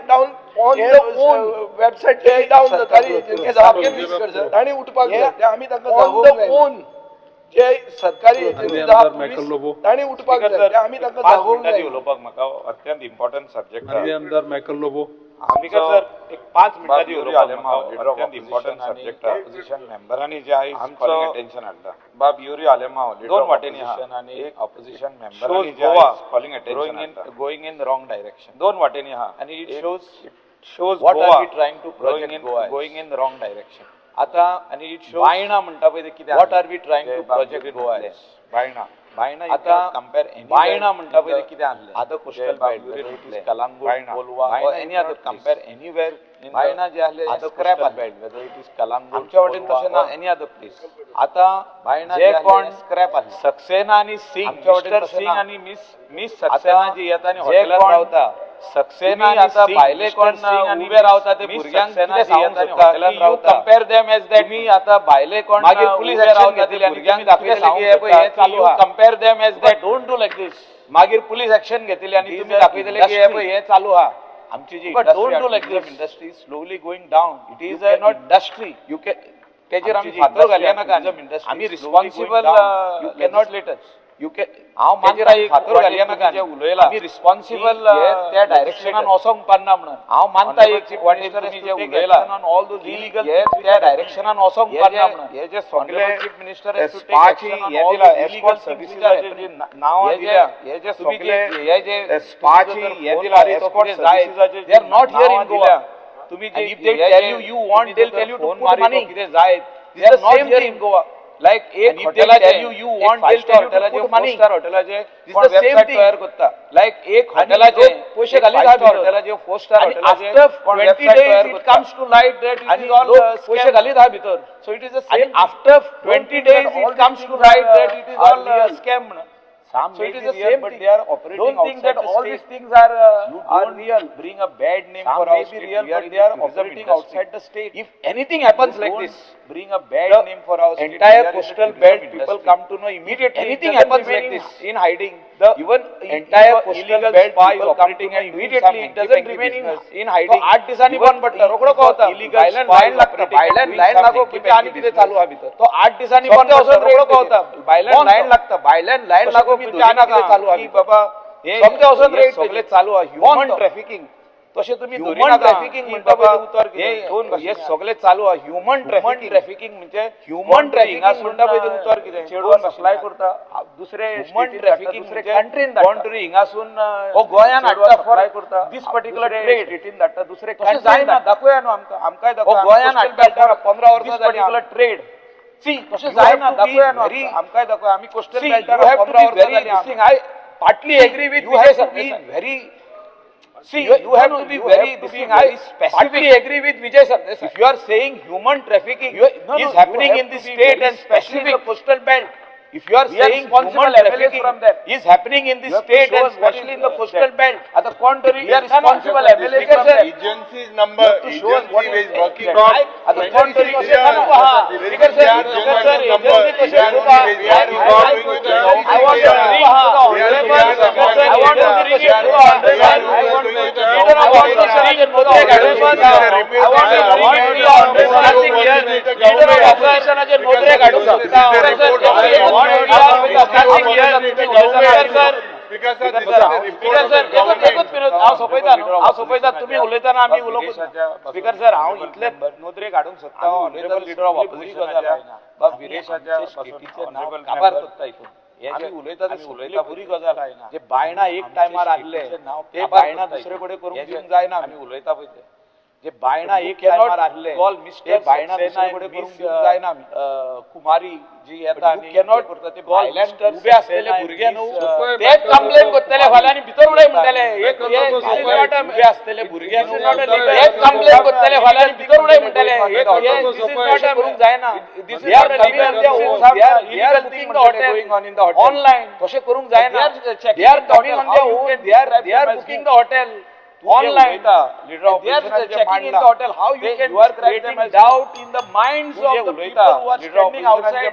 down on the own website ते down जाता. जे सारखे speaker sir आणि उठपाक ते आम्ही ताका on the own जे सरकारी आणि उठपाक जाय आम्ही ताका जागोवंक जाय. उलोवपाक म्हाका अत्यंत इम्पॉर्टंट सब्जेक्ट आमदार मायकल लोबो आमकां सर एक 5 मिनिटांची उलोवपाक अत्यंत इम्पॉर्टंट सब्जेक्ट ऑपोजिशन मेंबरांनी जे आहे आमचं अटेन्शन हाडला बाब युरी आलेमा दोन वाटेनी आणि एक ऑपोजिशन मेंबरांनी जे आहे calling attention going in wrong direction दोन वाटेनी हा आणि it shows what are we trying to project going in the wrong direction. आता आणि इट शोज बायणा म्हणटा पळय ते कितें what are we trying to project Goa Baina आता कंपेअर बायणा म्हणटा पळय ते कितें आसलें other coastal belt Calangute Colva any other compare anywhere in Baina जे आसले other scrap belt whether it is Calangute आमच्या वाटेन तशें ना एनी अदर प्लेस आता बायणा जे कोण स्क्रॅप आसले सक्सेना आणि सिंग मिस्टर सिंग आणि मिस सक्सेना जी येता आणि हॉटेलात रावता सक्सेना आता भायले कोण उबे रावता ते भुरग्यांक कितें येता आणि हॉटेलात रावता कंपेअर देम एज दॅट मी आता भायले कोण मागीर पुलीस रावता दिले आणि भुरग्यांक दाखयले की हे पळय हे चालू हा compare them as that don't do like this मागीर पुलीस ऍक्शन घेतली आणि तुम्ही दाखयले की हे पळय हे चालू हा आमची जी don't do like this industry slowly going down it is a not industry you can तेजेर आमी फातर घालया नाका आमी responsible you can not let us you can हांव मानता एक फातर घालया नाका जे उलयला आमी रिस्पॉन्सिबल त्या डायरेक्शनान वचोंक पारना म्हणून हांव मानता एक तुमी जे उलयला ऑल दोज इलिगल त्या डायरेक्शनान वचोंक पारना म्हणून हे जे सगळे चीफ मिनिस्टर स्पाची हे दिला एस्कॉर्ट सर्विसेसाचे नांव दिल्या हे जे सगळे हे जे स्पाची हे दिला एस्कॉर्ट सर्विसेसाचे they are not here in Goa तुम्ही जे if they tell you want they tell you to put money कितें जाय they are not here in Goa like एक हॉटेलाचे you want हॉटेलाचे 4 स्टार हॉटेलाचे कोण वेबसाइट तयार करता लाइक एक हॉटेलाचे पैसे घाली हॉटेलाचे 4 स्टार हॉटेलाचे कोण वेबसाइट तयार करता comes to light that it is all पैसे घाली धा भितर so it is a same after 20 days it comes to light that it is all scam so it is the same but they are operating don't think that all these things are real bring a bad name for us may be real but they are operating outside the state if anything happens like this bring a bad name for us entire coastal belt people come to know immediately anything happens like this in hiding the even entire coastal belt is operating and immediately it doesn't remain in hiding 8 दिवसांनी बंद पडटा रोकडो होता illegal line लागता बायलान line लागो किती आणि किती चालू हा भितर तो 8 दिवसांनी बंद रोकडो होता बायलान लाईन लागता बायलान लाईन लागो मी चालू आहे बाबा हे समजे वचून रेट सगळे चालू आहे ह्युमन ट्रॅफिकिंग तसे तुम्ही ह्युमन ट्रॅफिकिंग म्हणता पळय उतर हे दोन हे सगळे चालू आहे ह्युमन ट्रॅफिकिंग म्हणजे ह्युमन ट्रॅफिकिंग म्हणता पळय उतर कितें चेडून सप्लाय करता दुसरे ह्युमन ट्रॅफिकिंग दुसरे कंट्रीन कंट्री हिंगासून ओ गोंयान हाडटा सप्लाय करता दिस पर्टिक्युलर ट्रेड रिटीन धाडटा दुसरे कंट्री जायना दाखोया न्हू आमकां दाखोया गोंयान हाडटा 15 वर्सां जाली पर्टिक्युलर ट्रेड सी तशें जायना दाखोया न्हू आमकां दाखोया आमी कोस्टल बेल्टार 15 वर्सां जाली I partly agree with you have to be very see you have to be very this thing I partly agree with Vijay sir if you are saying human trafficking is happening in this state and especially the coastal belt if you are saying human trafficking from there is happening in this state and especially in the coastal belt at the contrary we are responsible agency's number agency is working from at the contrary because sir number I want to bring to the honorable I want to bring it to the honorable leader of opposition I want to bring it to the honorable leader of opposition as a nodre काढू शकता तुम्ही उलयतना आमी उलोवंक speaker sir हांव इतले नोंदरे काडूंक सोदता ऑनरेबल लीडर ऑफ ऑपोजिशन बाब विरेशाच्या शेतीचे नाव काबार करता हितून आमी उलयता उलयता बरी गजाल आयना जे बायणा एक टायमार आसले ते बायणा दुसरे कडेन करूंक दिवंक जायना आमी उलयता पळय जे बायणा एक टायमार आसले कॉल मिस्टर बायणा जायना कुमारी जी येता आनी कॅनॉट करता ते भायल्यान उबे आसलेले भुरगे न्हू ते कंप्लेन करतले फाल्यां भितर उडय म्हणटले उबे आसलेले भुरगे न्हू ते कंप्लेन करतले फाल्यां भितर उडय म्हणटले करूंक जायना ऑनलाइन तशें करूंक जायना they are coming on their own they are booking the hotel online leader of checking in the hotel how you are creating doubt in the minds of the people who are standing outside in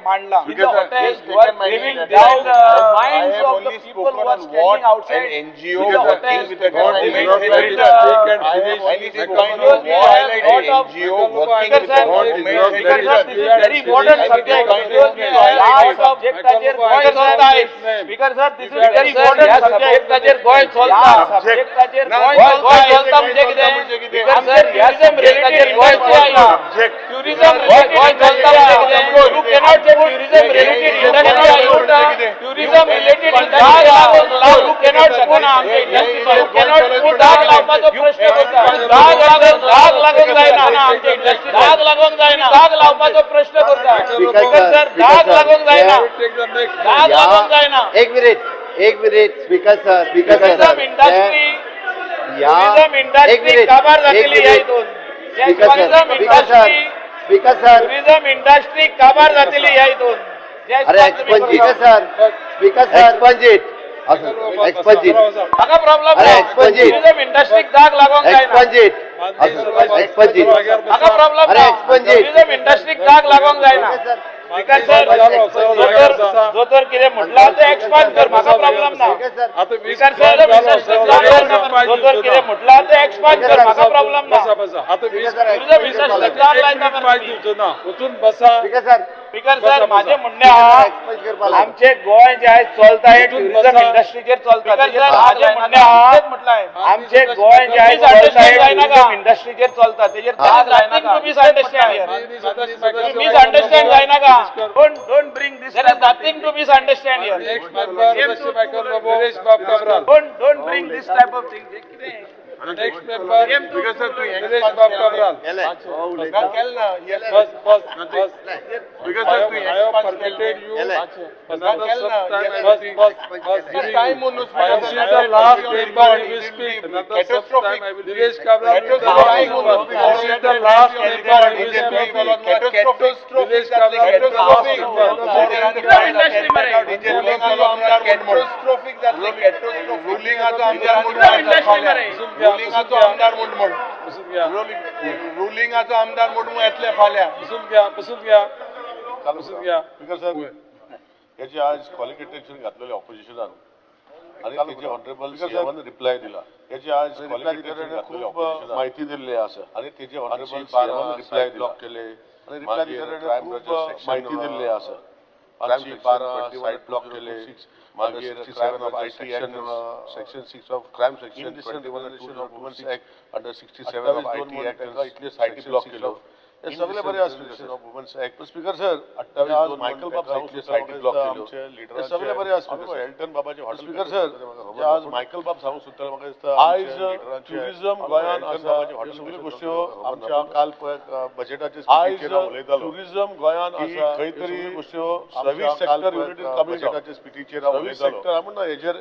the hotel you are giving doubt in the minds of the people who are standing outside an NGO in the hotel with the government NGO working with the government this is very important subject last subject ताजेर गोय चलता speaker sir this is very important subject ताजेर गोय चलता subject ताजेर गोय चलता म्हणजे कितें सर टुरिझम रिलेटेड गोयचे आयला टुरिझम गोय चलता म्हणजे कितें यू कॅनॉट से tourism related industry tourism related industry you cannot सकून आमचे इंडस्ट्री यू कॅनॉट पुट डाग लावपाचो प्रश्न करता डाग लागूंक जायना आमचे इंडस्ट्री डाग लागूंक जायना डाग लावपाचो प्रश्न करता स्पीकर सर डाग लागूंक जायना डाग लागूंक जायना एक minute speaker sir tourism industry tourism industry काबार जातली ह्या हितून टुरिझम इंडस्ट्री काबार जातली ह्या हितून अरे स्पीकर सर हाका प्रॉब्लेम ना टुरिझम इंडस्ट्रीक दाग लागोंक जायना हाका प्रॉब्लेम ना टुरिझम इंडस्ट्रीक दाग लागोंक जायना स्पीकर सर जो तर कितें म्हटला ते एक्सपांड कर म्हाका प्रॉब्लेम ना स्पीकर सर जो तर कितें म्हटला ते एक्सपांड कर म्हाका प्रॉब्लेम ना टुरिझम इंडस्ट्रीक दाग लायता वचून बसा स्पीकर सर माझे म्हणणे हा आमचे गोय जे आहे चलता हे टुरिझम इंडस्ट्रीचेर चलता माझे म्हणणे हा आमचे गोय जे आहे चलता हे टुरिझम इंडस्ट्रीचेर चलता तेजेर दाग लायना का मिसअंडरस्टँड जायना का don't bring this there is nothing to misunderstand here don't bring this type of thing Next member, because sir, Dinesh Babu Kabral. Because sir, I have permitted you another time on this. This is the last member who will speak. Another time I will. Dinesh Kabral. This is the last member who will speak. Dinesh Kabral. रुलिंगाचो आमदार म्हण रुलिंगाचो आमदार म्हणून येतले फाल्यां बसून घ्या याची आज क्वालिफिकेशन घातलेले ऑपोजिशनान आणि त्याचे ऑनरेबल सीएमन रिप्लाय दिला याची आज खूप माहिती दिल्ली आसा आणि त्याचे ऑनरेबल सीएमन रिप्लाय ब्लॉक केले आणि रिप्लाय खूप माहिती दिल्ली आसा आमची 12 साइट ब्लॉक केले मागीर 67 of IT act section 6 of crime section 21 of women's act under 67 of IT act इतले साइटी ब्लॉक केलो हे सगळे बरे aspects of women's act speaker sir 28 आज मायकल बाब इतले साइटी ब्लॉक केलो हे सगळे बरे आस्पेक्ट्स एल्टन बाबाचे हॉटेल स्पीकर सर आज मायकल बाब सांगू सुद्दां म्हाका दिसता आज टुरिझम गोंयांत आसा हॉटेल सगळ्यो गोश्ट्यो आमच्या काल बजेटाचे स्पीचेर उलयतालो टुरिझम गोंयांत आसा खंय तरी गोश्ट्यो सर्विस सेक्टर युनिट बजेटाचे स्पीचेर सर्विस सेक्टर म्हणटा हेजेर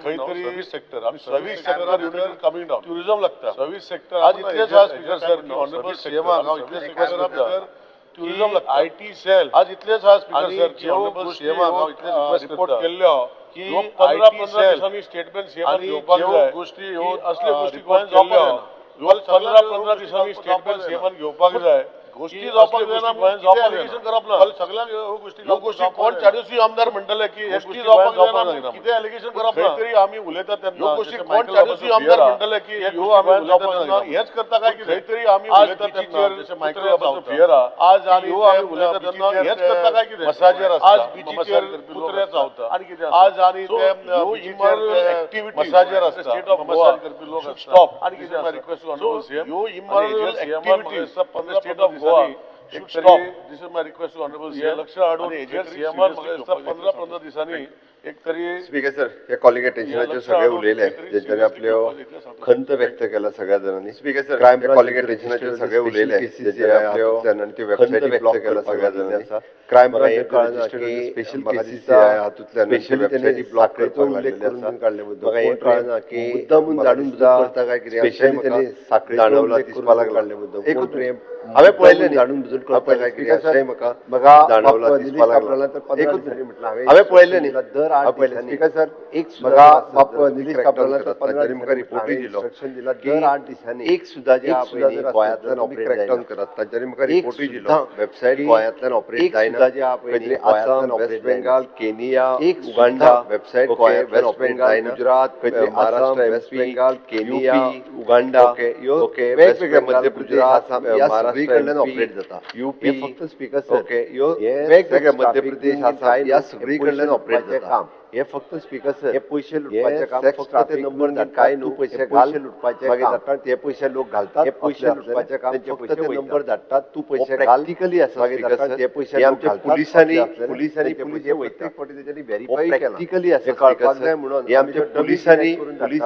खंय तरी सर्विस सेक्टर आमी service sector unit coming down tourism लागता सर्विस सेक्टर आज इतलेच आज स्पीकर सर ऑनरेबल सीएम हांव इतलेच टुरिझम लागता आयटी सेल आज इतलेच आज स्पीकर सर ऑनरेबल सीएम हांव इतलेच रिपोर्ट केल्लो की 15 दिसांनी स्टेटमेंट सीएम घेवपाक जाय गोष्टी ह्यो असले गोष्टी गोंयांत जावपाक जायना 15 दिसांनी स्टेटमेंट सीएम घेवपाक जाय गोष्टी जावपाक जायना गोंयांत जावपाक एलिगेशन करप ना सगळ्यांक ह्यो गोष्टी कोण 40 आमदार म्हणटले की हे गोष्टी जावपाक जायना कितें एलिगेशन करप ना तरी आमी उलयता तेन्ना ह्यो गोष्टी कोण 40 आमदार म्हणटले की ह्यो आमी उलयता तेन्ना हेच करता काय की तरी आमी उलयता तेन्ना जशे मायकल बाबाचो फियर आज आनी ह्यो आमी उलयता तेन्ना हेच करता काय की मसाजेर आज बीचेर कुत्रे चावता आनी कितें आज आनी ते ह्यो इमोरल एक्टिविटी मसाजेर आसता स्टेट ऑफ मसाज करपी लोक स्टॉप आनी कितें रिक्वेस्ट ह्यो immoral activity state of Goa should stop. This is my request to honorable CM. लक्ष हाडून हेजेर सीएमआर 15 दिसांनी एक तरी स्पीकर सर, हे कॉलिंग अटेन्शनाचे सगळे उलयले जेंच्यानी आपल्यो खंत व्यक्त केला सगळ्या जणांनी. स्पीकर सर, क्रायम कॉलिंग अटेन्शनाचे सगळे उलयले जेंच्यानी आपल्यो ती वेबसायट व्यक्त केला सगळ्या जणांनी. क्रायम स्पेशल केसीस हातूंतल्यान स्पेशली त्यांनी ब्लॉक करपाक उल्लेख करून काढले म्हाका हे कळना की मुद्दामून जाणून करता काय कितें स्पेशली त्यांनी साखळी जाणवला दिसपा लागले मुद्दाम. एकूच हांवें पळयलें जाणून बुजून करता काय कितें अशें म्हाका जाणवला दिसपा लागला. एकूच हांवें पळयलें न्ही दर 8 दिसांनी. स्पीकर सर, एक सुद्दां बाप निलेश कापराला तांच्यानी म्हाका रिपोर्टूय दिलो की दर 8 दिसांनी एक सुद्दां जे गोंयांतल्यान ऑपरेट जायना करतात तांच्यानी म्हाका रिपोर्टूय दिलो वेबसायट गोंयांतल्यान ऑपरेट जायना. खंयतरी Assam, West Bengal, Kenya, Uganda website गोंयांतल्यान ऑपरेट जायना. गुजरात, खंयतरी Assam, West Bengal, Kenya, Uganda okay वेगवेगळ्या मध्य प्रदेश, आसाम ह्या सगळीकडल्यान ऑपरेट जाता. यूपी फक्त स्पीकर सर ओके वेगवेगळ्या मध्य प्रदेश, आसाम ह्या सगळीकडल्यान ऑपरेट जाता. हे फक्त स्पीकर सर हे पैसे लुटपाचे काम फक्त ते नंबर न्ही काय न्हू पैसे लुटपाचे मागीर ते पैसे लोक घालतात. हे पैसे लुटपाचे काम फक्त ते नंबर धाडटात तू पैसे प्रॅक्टिकली आसा मागीर ते पैसे आमच्या पुलिसांनी पुलीस हे वैयक्तीक फावटी तेच्यानी व्हेरीफाय केला प्रॅक्टिकली आसा कळपाक जाय म्हणून हे आमच्या पुलिसांनी पुलीस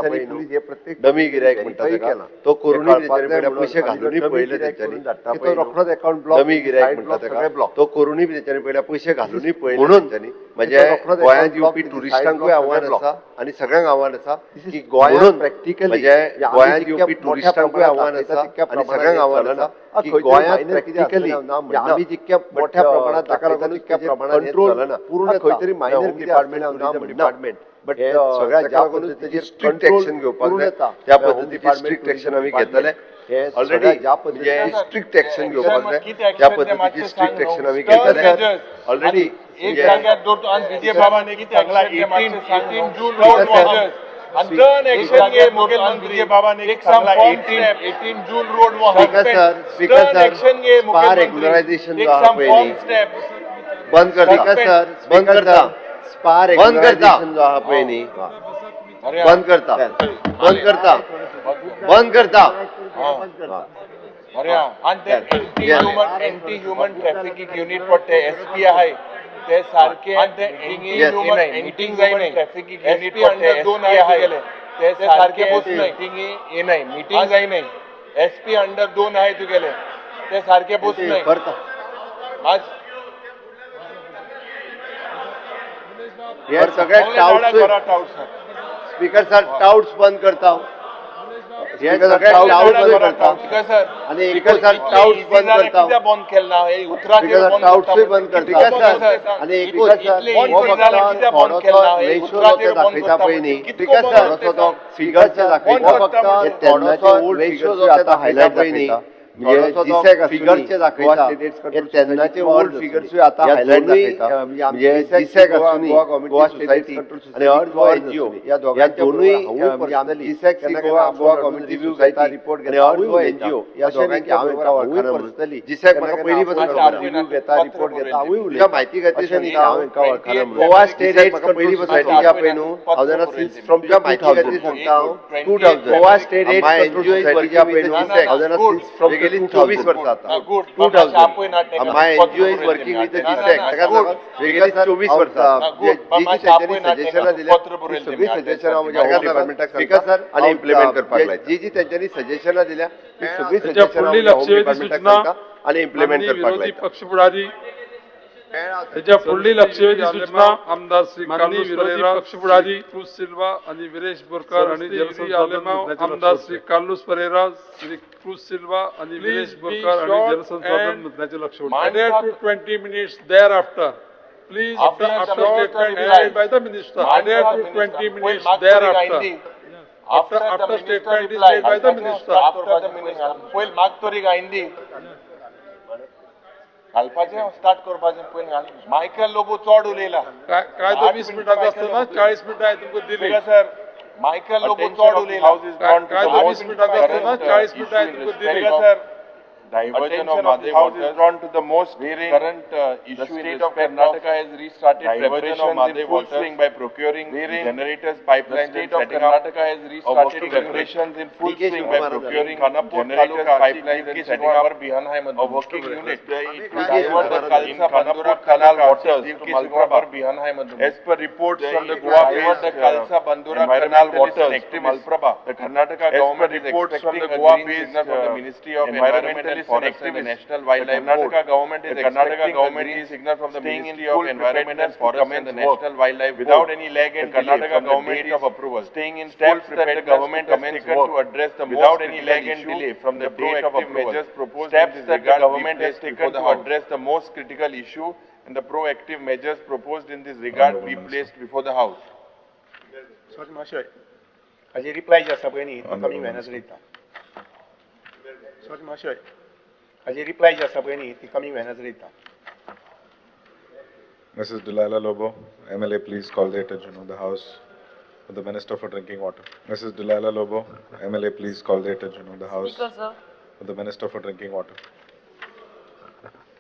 हे प्रत्येक डमी गिरायक म्हणटा तेका तो करूनय तेच्यानी पैसे घालूनय पळयले तेच्यानी तो रोखडोच अकाउंट ब्लॉक डमी गिरायक म्हणटा तेका तो करूनय तेच्यानी पयल्या पैसे घालूनय पळयले म्हणून म्हणजे गोंयांत येवपी टुरिस्टांकूय आव्हान आसा आनी सगळ्यांक आव्हान आसा की गोंयांत प्रॅक्टिकली म्हणजे गोंयांत येवपी टुरिस्टांकूय आव्हान आसा आनी सगळ्यांक आव्हान आसा की गोंयांत प्रॅक्टिकली आमी जितक्या मोठ्या प्रमाणात दाखयता तितक्या प्रमाणात चलना पूर्ण खंय तरी मायनर डिपार्टमेंट बट सगळ्या ज्या पद्दतीची स्ट्रिक्ट एक्शन घेवपाक जाय त्या पद्दतीची स्ट्रिक्ट एक्शन आमी घेतले. ऑलरेडी ज्या पद्दतीची स्ट्रिक्ट एक्शन घेवपाक जाय त्या पद्दतीची स्ट्रिक्ट एक्शन आमी घेतले. ऑलरेडी एक जाग्यार दोन विजय बाबाने किती सांगला 18 June road watchers and turn action घे मुख्यमंत्री विजय बाबाने एक सांगला 18 June road watchers speaker sir action घे मुख्यमंत्री रेग्युलरायझेशन जो हा पयली बंद करता सर बंद करता स्पा रेग्युलरायझेशन जो हा पयली बंद करता बंद करता बंद करता अरे आणि ते एंटी ह्युमन ट्रॅफिकिंग युनिट पडते एसपी आहे ते सारखे मीटिंग जायना ट्रॅफिकिंग युनिट अंडर 2 आहे ते सारखे मीटिंग ये नाही मीटिंग जायना एसपी अंडर 2 आहे तुगेले ते सारखे बस नाही आज हे सगळे टाउट्स स्पीकर सर टाउट्स बंद करता हे सगळे टाउट्स बंद करता स्पीकर सर आणि स्पीकर सर टाउट्स बंद करता किती बंद केला हे उत्तराखंड बंद टाउट्स बंद करता स्पीकर सर आणि स्पीकर सर हो फक्त बंद केला हे उत्तराखंड दाखयता पयनी स्पीकर सर असो तो फिगरचे दाखयता फक्त तेन्नाचे ओल्ड फिगर्स जो आता हायलाइट पयनी म्हणजे फिगरचे दाखयता हे तेन्नाचे ओल्ड फिगर्स आता हायलाइट दाखयता म्हणजे दिसक आसुनी गोवा सोसायटी आणि अर्थ गोवा एनजीओ या दोनूय दिसक Goa government review society report आणि अर्थ गोवा एनजीओ या दोघांची हांवें वळखना म्हणटली दिसक म्हाका पयलीं पासून रिव्ह्यू घेता रिपोर्ट घेता हांवूय उलयता म्हायती खातीर न्ही हांवें वळखना गोवा स्टेट एड म्हाका पयलीं सोसायटी या पळय न्हू हांव जाणा सिन्स फ्रॉम तुज्या म्हायती खातीर सांगता हांव 2000 गोवा स्टेट एड सोसायटी या पळय न्हू हांव जाणा सिन्स फ्रॉम 24 वर्षां आता 2000 my NGO is working with the GSACS वेगळी 24 वर्षां जी त्यांनी सजेशनां दिल्या सगळी सजेशनां म्हणजे होम डिपार्टमेंटाक स्पीकर सर आणि इम्प्लिमेंट करपाक लायता जी त्यांनी सजेशनां दिल्या ती सगळी सजेशनां होम डिपार्टमेंटाक सांगता आणि इम्प्लिमेंट करपाक लायता. पक्ष पुढारी त्याच्या पुढली लक्षवेधी सूचना आमदार श्री कार्लोस परेरा पक्ष पुढारी क्रूज सिल्वा आणि विरेश बोरकर आणि जलसंसाधन आमदार श्री कार्लोस परेरा श्री क्रूज सिल्वा आणि विरेश बोरकर आणि जलसंसाधन मंत्र्याचे लक्ष added to 20 minutes thereafter please after statement made by the minister added to 20 minutes thereafter after statement is made by the minister पहिले मागतोरी गायंदी घालपाचें स्टार्ट करपाचें पयलीं मायकल लोबो चड उलयला काय तो 20 मिनिटांचो आसतना 40 मिनिटां तुमकां दिली सर मायकल लोबो चड उलयला काय तो 20 मिनिटांचो आसतना 40 मिनिटां तुमकां दिली sir Diversion of Madhe House is drawn to the most current issue. The state of Karnataka has restarted preparations in full swing by procuring generators, pipelines, and setting up preparations in full swing by procuring generators, pipelines, and setting up a working unit to divert the Kalsa-Bandura canal waters to Malprabha. As per reports from the Goa-based Kalsa-Bandura waters to Malprabha, the Karnataka government is expecting a green signal from the Ministry of Environment and Forest and the National Wildlife Board. The Karnataka government is signal from the Ministry of Environment and Forest and the National Wildlife Board without any lag and delay from the date of approval. Staying in steps that the government has taken to address the without any lag and delay from the date of measures proposed steps that the government has taken to address the most critical issue and the proactive measures proposed in this regard be placed before the House. हाजी reply जे आसा पळय न्ही तो coming Wednesday दिता sorry मातशें हाजी reply जे आसा पळय न्ही ती कमिंग वेनसडे दिता Mrs. Delilah Lobo, MLA, please call the attention of the House of the Minister for Drinking Water. Mrs. Delilah Lobo, MLA, please call the attention of the House of the Minister for Drinking Water.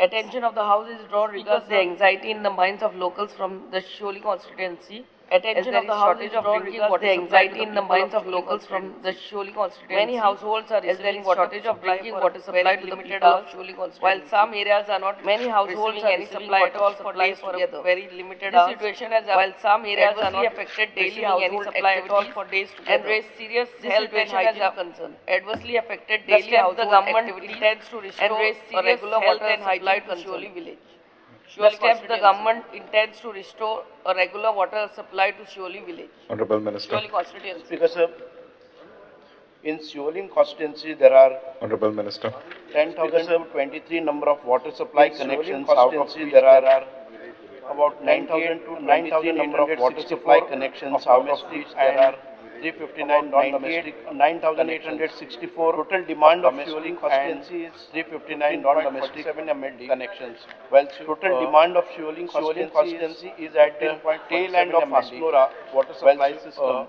Attention of the House is drawn because the anxiety in the minds of locals from the Sholi constituency. Attention of the House is drawn because the anxiety in the minds of locals from the Sholi constituency. Many households are receiving shortage of drinking water supply to the people of Sholi constituency. While some areas are not, many households are receiving supply at all for days together. Very limited hours. This situation has while some areas are not affected daily household supply at all for days together and raise serious health and hygiene concern. Adversely affected daily household activity intends to restore a regular water and hygiene to Sholi village. The steps the government intends to restore a regular water supply to Sholi village. Honorable Minister. Sholi constituency. Speaker sir, in Sholi constituency there are Honorable Minister. 10,023 number of water supply connections. Out of which there are about 9,000 to 9,000 number of water supply connections. Out of which there are 359 non-domestic, 9,864 total demand of Sholi constituency is 359 non-domestic 7 MLD connections. Well, total demand of Sholi constituency is at the tail end of Asnora water supply system,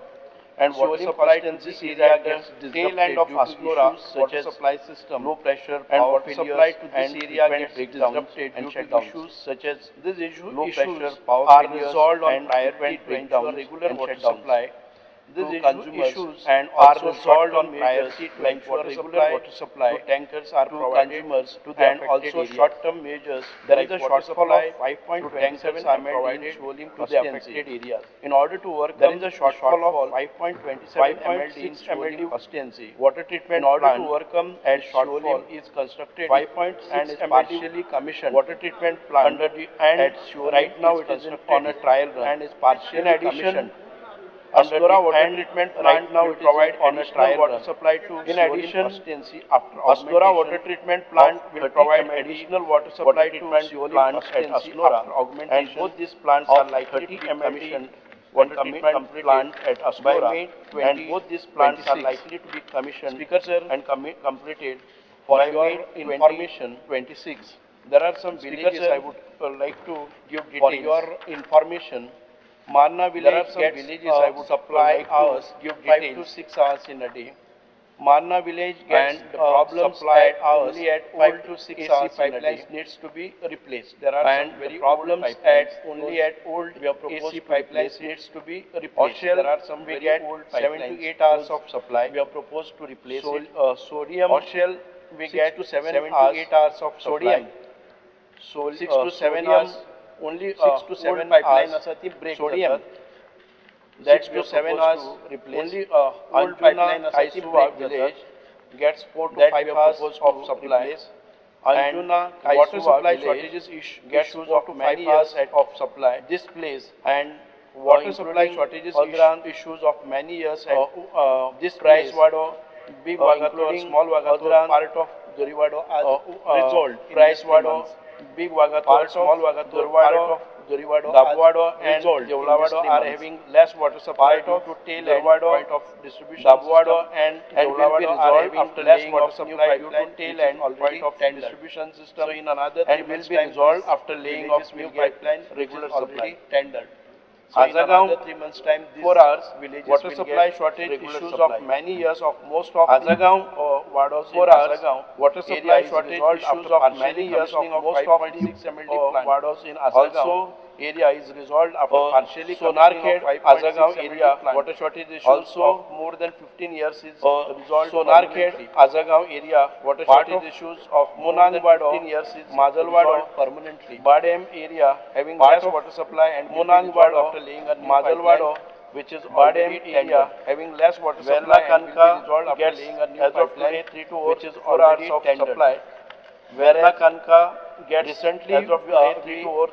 and water supply to this area gets tail end of Asnora water supply system, low pressure, and water supply to this area gets disrupted and shut down. Issues such as this issue, low pressure, power are resolved on priority to ensure regular water supply. These issues and are resolved on priority to ensure regular water supply to tankers are provided to the and also short-term measures. There is a shortfall of 5.27 MLD to the affected areas. In order to work, there is a shortfall of 5.27 MLD in MLD constituency. Water treatment in order to overcome at shortfall is constructed 5.6 and is partially commissioned. Water treatment plant under the and at right now it is on a trial run and is partially commissioned. Asnora water treatment plant now it provide on a trial water supply to in addition after Asnora water treatment plant will provide additional water supply to plant at Asnora and both these plants are likely to be commissioned water treatment plant at Asnora and both these plants are likely to be commissioned and completed. For your information 26 there are some villages I would like to give details. For your information, Marna village gets I would supply hours, give 5 to 6 hours in a day. Marna village gets the problem supply only at 5 to 6 hours in a day needs to be replaced. There are some very problems at only at old AC pipelines needs to be replaced. There are some very old 7 to 8 hours of supply. We have proposed to replace it. Sodium shell we get to 7 to 8 hours of sodium. So 6 to 7 hours. Only 6 to 7 pipeline asati break sodium. That's to 7 hours replace. Only old pipeline asati break village gets 4 to 5 hours of supply. Anjuna water supply shortages issues of many years of supply. This place and water supply shortages issues of many years at this price wado big Wagator, small Wagator, part of Dorivado are resolved. Price wado big Wagator, small Wagator, part of Dorivado, Dabwado and Devlavado are having less water supply to tail end point of distribution. Dabwado and Devlavado are having after less water supply due to tail end point of distribution system. So in another and will be resolved after laying of new pipeline regular supply tendered. So in another 3 months' time, 4 hours, water supply shortage issues of many years of most of Azagaon, Wados 4 hours, water supply shortage issues of many years of most of the Wados in Azagaon. Also, area is resolved after partially commissioning of Azagaon area. Water shortage issues of more than 15 years is resolved. Sonarkhed, Azagaon area, water shortage issues of more than 15 years is resolved permanently. Badem area having less water supply and Monangwado after laying a Majalwado, which is Badem area having less water supply and will be resolved after laying a new pipeline, which is 4 hours of supply. Whereas Kanka gets recently as of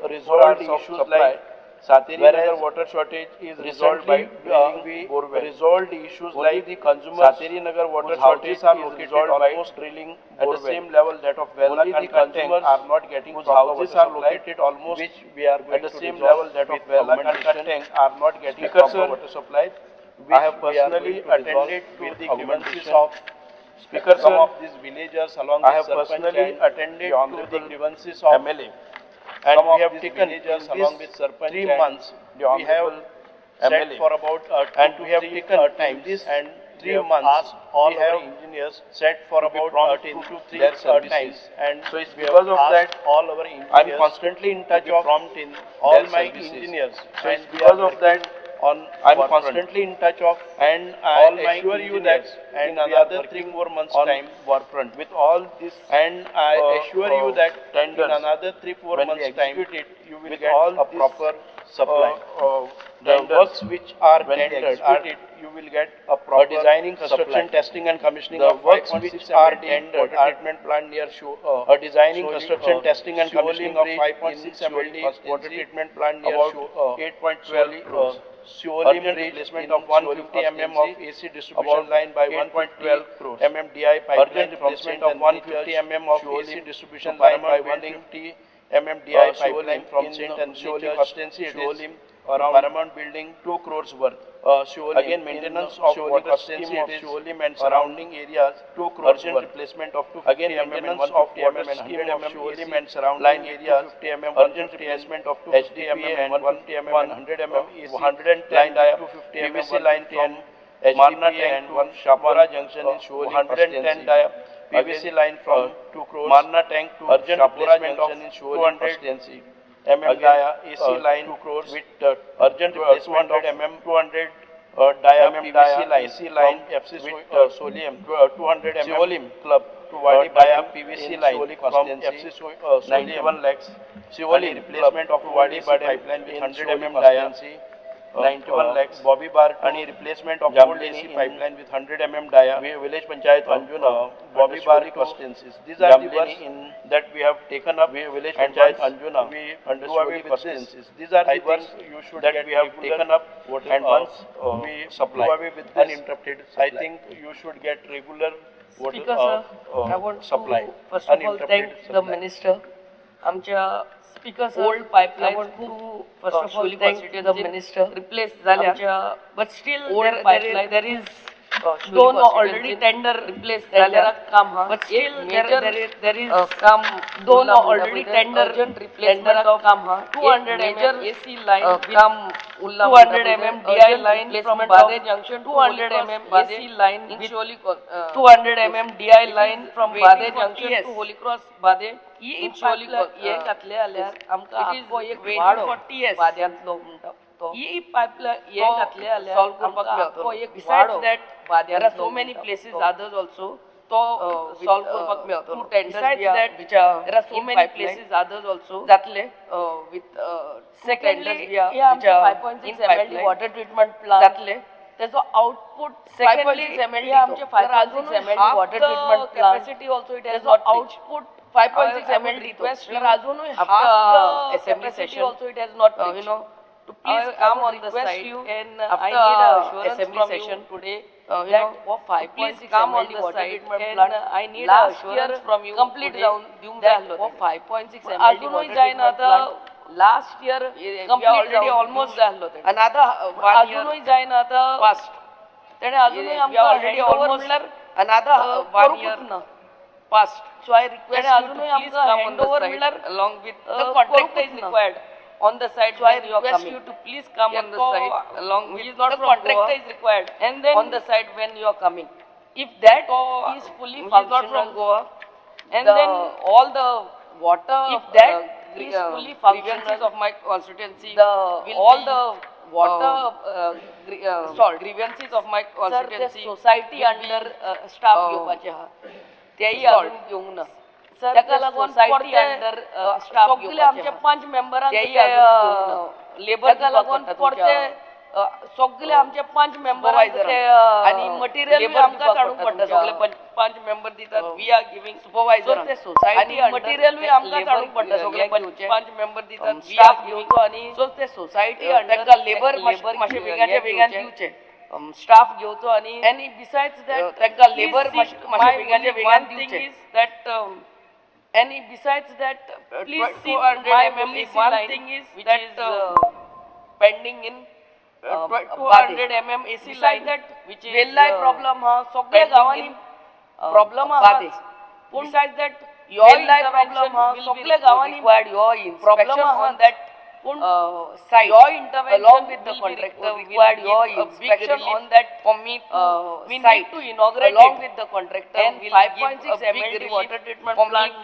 resolved issues like Sateri Nagar water shortage is resolved by drilling borewell. Resolved issues like the consumer Sateri Nagar water shortage are resolved by drilling at the same level that of Vella and consumers are not getting whose houses are located almost which we are going at the same level that of Vella and are not getting proper water supply. I have personally attended to the grievances of some of these villagers along I have personally attended to the grievances of MLA. And we have taken along with Sarpanch 3 months. We have sat for about and we have taken time this and 3 months. All our engineers sat for about 2 to 3 times. And so it's because of that all our engineers. I'm constantly in touch of prompt in all my engineers. So it's because of that. I'm constantly in touch of and I assure you that in another 3-4 months time war front with all this and I assure you that in another 3-4 months time you will get all a proper supply. The works which are tendered you will get a proper designing, construction, testing and commissioning of works which are tendered treatment plant near designing, construction, testing and commissioning of 5.6 MLD water treatment plant near 8.12 crores. Urgent replacement of 150 mm of AC distribution line by 1.12 crores. MMDI pipeline replacement of 150 mm of AC distribution line by 150 MMDI pipeline from St. Anthony Church, around Paramount building 2 crores worth. Again, maintenance of water scheme of Sholim and surrounding areas 2 crores urgent replacement of 250 mm maintenance of water scheme of Sholim and surrounding areas 50 mm urgent replacement of 250 mm and 150 mm and 100 mm AC 110 dia 250 PVC line from Marna tank to Shapara junction in Sholim 110 dia PVC line from 2 crores Marna tank to urgent replacement of 200 mm dia AC line 2 crores with urgent replacement of 200 dia PVC line AC line FC with Solium 200 mm Solium club to Wadi dia PVC line from FC 91 lakhs Sioli replacement of Wadi pipeline with 100 mm dia 91 lakhs Bobby Bar Ani replacement of old AC pipeline with 100 mm dia village panchayat Anjuna Bobby Bar constituencies. These are the works that we have taken up village panchayat Anjuna we understood constituencies. These are the works you should that we have taken up and once we supply away with uninterrupted I think you should get regular water Speaker sir, I want supply to first of all thank the minister. आमच्या Speaker sir, old pipelines to first of all thank the minister replace झाल्या but still old pipeline there is दोन already tender replace झालेला काम हा but still there is काम दोन already tender replacement of काम हा 200 mm AC line काम 200 mm DI line from Bade junction 200 mm AC line in Holy 200 mm DI line from Bade junction to Holy Cross Bade in Holy ये घातले आल्यार आमका एक 40s बाद्यांतलो म्हणटा ये pipeline ये घातले आल्यार solve करपाक मेळटलो besides that there are so many places others also to solve करपाक मेळटलो two tenders that which are there are so many places others also जातले with secondly which are 5.6 MLD water treatment plant जातले त्याचो output secondly MLD आमचे 5.6 MLD water treatment capacity also it has not output 5.6 MLD request अजूनही half assembly session also it has not you know to please come on the site and I need assurance assembly session today that for 5.6 come on the site and I need assurance from you complete down for 5.6 MLD water treatment plant last year complete almost another अजूनही जाईन आता fast त्याने अजूनही आमचा already almost another 1 year past so I request you to please come on the site along with the contractor is required on the side. So I request you to please come on the side along with the contractor is required, and then on the side when you are coming. If that is fully functional from Goa, and then all the water, if that is fully functional of my constituency, all the water grievances of my constituency, society under staff घेवपाचे आहा तेही अजून घेवंक ना. ताका लागून society under staff सगळे आमचे 5 मेंबरांक लेबर लागून पडते सगळे आमचे 5 मेंबरांक आणि मटेरियल आमकां काडूंक पडटा सगळे 5 मेंबर दितात वी आर गिविंग सुपरवायझर ते सोसायटी मटेरियल बी आमकां काडूंक पडटा सगळे 5 मेंबर दितात स्टाफ घेवचो आणि सो ते सोसायटी ताका लेबर मातशे वेगळ्याचे वेगळ्यान दिवचे स्टाफ घेवचो आणि बिसाइड्स दॅट ताका लेबर मातशे वेगळ्याचे वेगळ्यान दिवचे that and besides that please see my memory one thing is that pending in 200 mm AC line that which is rail line problem ha सगळे गावांनी problem आहा besides that your line problem ha सगळे गावांनी your problem आहा that site your intervention along with the contractor required your inspection on that for me we need to inaugurate along with the contractor and 5.6 mld water treatment plant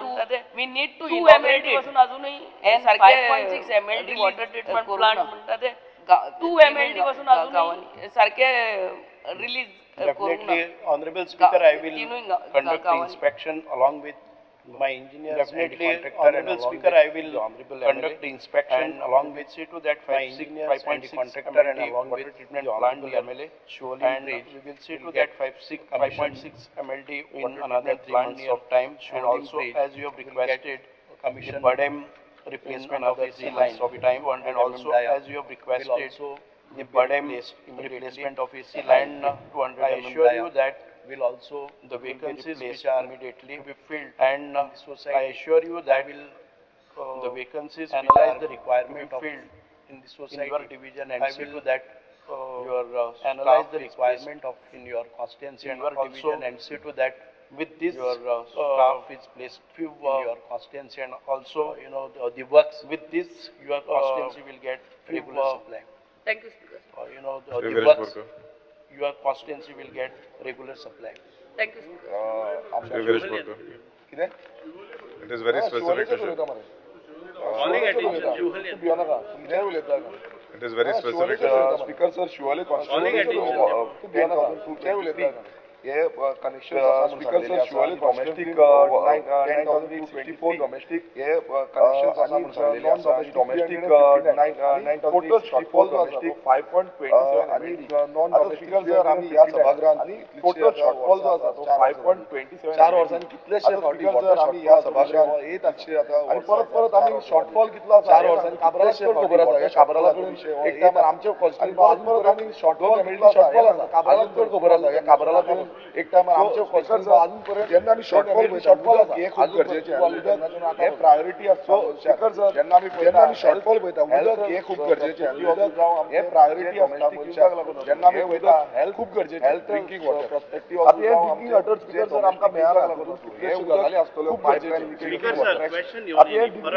we need to inaugurate पासून अजूनही and 5.6 mld water treatment plant म्हणतात ते 2 mld पासून अजूनही सारखे release Definitely, Honorable Speaker, I will conduct the inspection along with my engineers. Definitely, Honorable Speaker, I will conduct the inspection along with see to that 5.6 contractor and along with treatment plant the MLA. Surely, and we will see to that 5.6 MLD in another 3 months of time. And also, as you have requested, commission Badem replacement of the 3 lines of time. And also, as you have requested, the Badem replacement of AC line 200 I assure you that will also the vacancies which are immediately be filled, and I assure you that will the vacancies analyze the requirement of filled in the society in your division and see to that your analyze the requirement of in your constituency in your division and see to that with this your staff is placed in your constituency, and also you know the works with this your constituency will get regular supply. Thank you, Speaker. You know the works your constituency will get regular supply. Thank you, Speaker. It is very specific issue. It is very specific issue. Speaker sir, surely constituency connection speaker sir, surely domestic 10,264 domestic connections non-domestic 9,064 domestic 5.27 आणि non-domestic जर आम्ही या सभागृहात total shortfall जो असा तो 5.27 4 वर्षांनी कितलेशे फावटी जर आम्ही या सभागृहात येत असले आता आणि परत आम्ही शॉर्टफॉल कितला 4 वर्षांनी काबराला खबर आसा या काबराला एक टाइम आमचे कॉन्स्टिट्यूशन परत आम्ही शॉर्टफॉल शॉर्टफॉल आसा काबराला खबर आसा या काबराला एक टाइम आमचे कॉन्स्टिट्यूशन अजूनपर्यंत जेन्ना आम्ही शॉर्टफॉल आसा हे खूप गरजेचे आहे हे प्रायोरिटी असतो स्पीकर सर जेन्ना आम्ही शॉर्टफॉल पळयता उदक हे खूप गरजेचे आहे हे प्रायोरिटी असता जेन्ना आम्ही पळयता हेल्थ खूप गरजेचे हेल्थ ड्रिंकिंग वॉटर पर्स्पेक्टिव्ह आता हे ड्रिंकिंग वॉटर स्पीकर सर आमकां मेळाला हे गजाली आसतल्यो पायपलाइन स्पीकर सर क्वेश्चन आता हे drinking water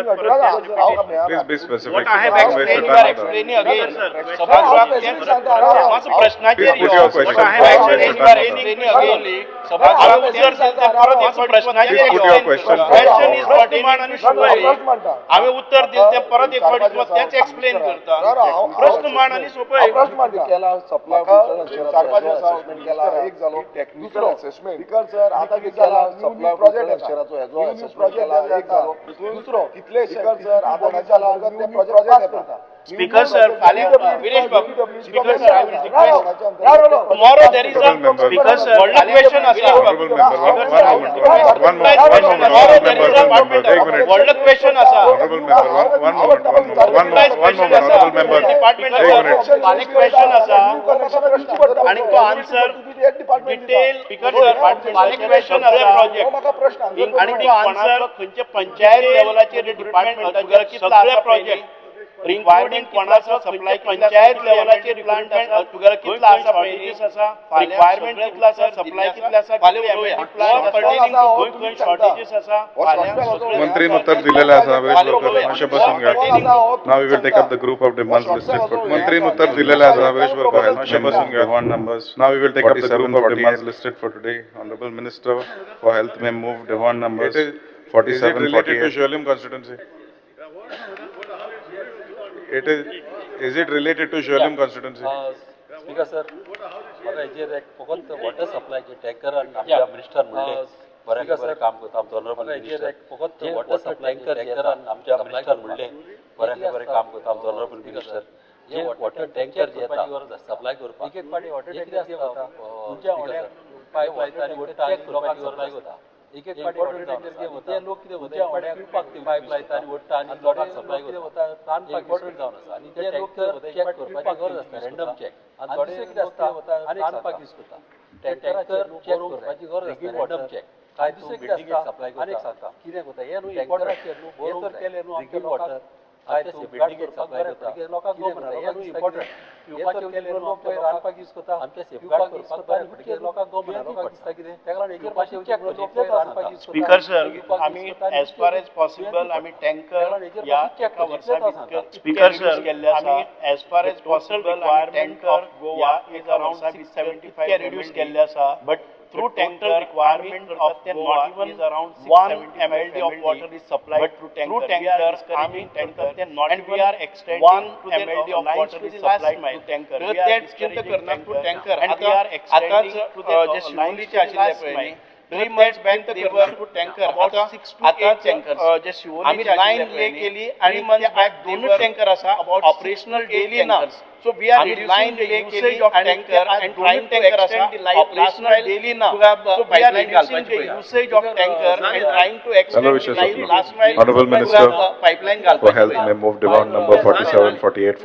Please be specific. What I have explained, you are explaining again. सभागृहात प्रश्नाचे Please put your question. What I have explained, you are explaining again. सभागृहात उत्तर दिले परत एक प्रश्नाचे Please put your question. Question is pertinent आणि शुअली आम्ही उत्तर दिले परत एक फावटी त्याच एक्सप्लेन करता प्रश्न मान आणि सोपं प्रश्न मांडला केला सप्लाय असेसमेंट केला एक झालो टेक्निकल असेसमेंट स्पीकर सर आता किती झाला सप्लाय प्रोजेक्ट अक्षराचो हेजो असेसमेंट केला एक झालो दुसरो कितले स्पीकर सर आता झाला ते प्रोजेक्ट पास करता Speaker sir, Vinesh Babu. Speaker sir, I will request. Tomorrow there is a Speaker sir. One question asa. Honorable member, one moment. One question asa. Honorable member, one moment. Honorable member, Department one question asa. आणि तो answer detail. Speaker sir, one question asa project. आणि तो answer खंयचे panchayat लेवलाचे department सगळे project. Requirement कोणाचा supply panchayat लेवलाचेर plant आसा तुगेलो कितलो आसा शॉर्टेजेस आसा रिक्वायरमेंट कितलो आसा सप्लाय कितलो आसा प्लांट खंय शॉर्टेजेस आसा मंत्रीन उत्तर दिलेले आसा मातशे बसून घ्या. Now we will take up the group of demands listed for मंत्रीन उत्तर दिलेले आसा मातशे बसून घ्या. One numbers now we will take up the group of demands listed for today. Honourable minister for health may move demand numbers 47 related to Sholim constituency. Is it related to Sholim constituency? Speaker sir, म्हाका हेजेर एक फकत water सप्लायचे टँकरान आमच्या minister म्हणले बरें काम करता आमचो ऑनरेबल हेजेर एक फकत वॉटर सप्लाय टँकरान आमच्या मिनिस्टर म्हणले बरें काम करता आमचो ऑनरेबल मिनिस्टर जे वॉटर टँकर जे येता सप्लाय करपाक एक पाटी वॉटर टँकर वता तुमच्या वाड्यार पायप लायता आनी वडटा आनी लोकांक सप्लाय करता एक पाटी वॉटर टँकर जे वता लोक कितें वता वाड्यार पिवपाक ती पायप लायता आनी वडटा आनी लोकांक सप्लाय करता रांदपाक इम्पॉर्टंट जावन आसा आनी ते लोक चॅक करपाची गरज आसता रँडम चॅक आनी थोडे कितें आसता आनी रांदपाक यूज करता टँकर चॅक करपाची गरज आसता रँडम चॅक काय दुसरे कितें आसता सप्लाय करता सांगता कितें करता हे न्हू इम्पॉर्टंट न्हू हे तर केले न्हू आमच्या वॉटर काय तो बिल्डिंगेक सप्लाय करता लोकांक गमना हे न्हू इम्पॉर्टंट पिवपाक केले न्हू आमच्या रांदपाक यूज करता आमच्या सेफगार्ड करपाक बरें लोकांक गमना लोकांक दिसता कितें तेका लागून हेजेर मातशें चॅक करता रांदपाक यूज स्पीकर सर आमी एज फार एज पॉसिबल आमी टँकर या एका वर्सा भितर स्पीकर सर आमी as far as possible tanker of Goa is around 675 reduce केल्ले आसा but through tanker requirement of Goa is around 1 mld of water is supplied through tanker. And we are extending 1 mld of water is supplied to tanker. We are discouraging tanker and we are extending to the शिवोलीचे आशिल्ले पळय 3 months back they were to tanker about 6 to 8 tankers J शिवोलीचे line ले केली आणि months back दोन tanker आसा operational daily ना so we are reducing the usage of tanker and trying to extend the life operational daily na so we are reducing the usage of tanker and trying to extend the life last mile Honorable Minister pipeline for health may move demand number 47 48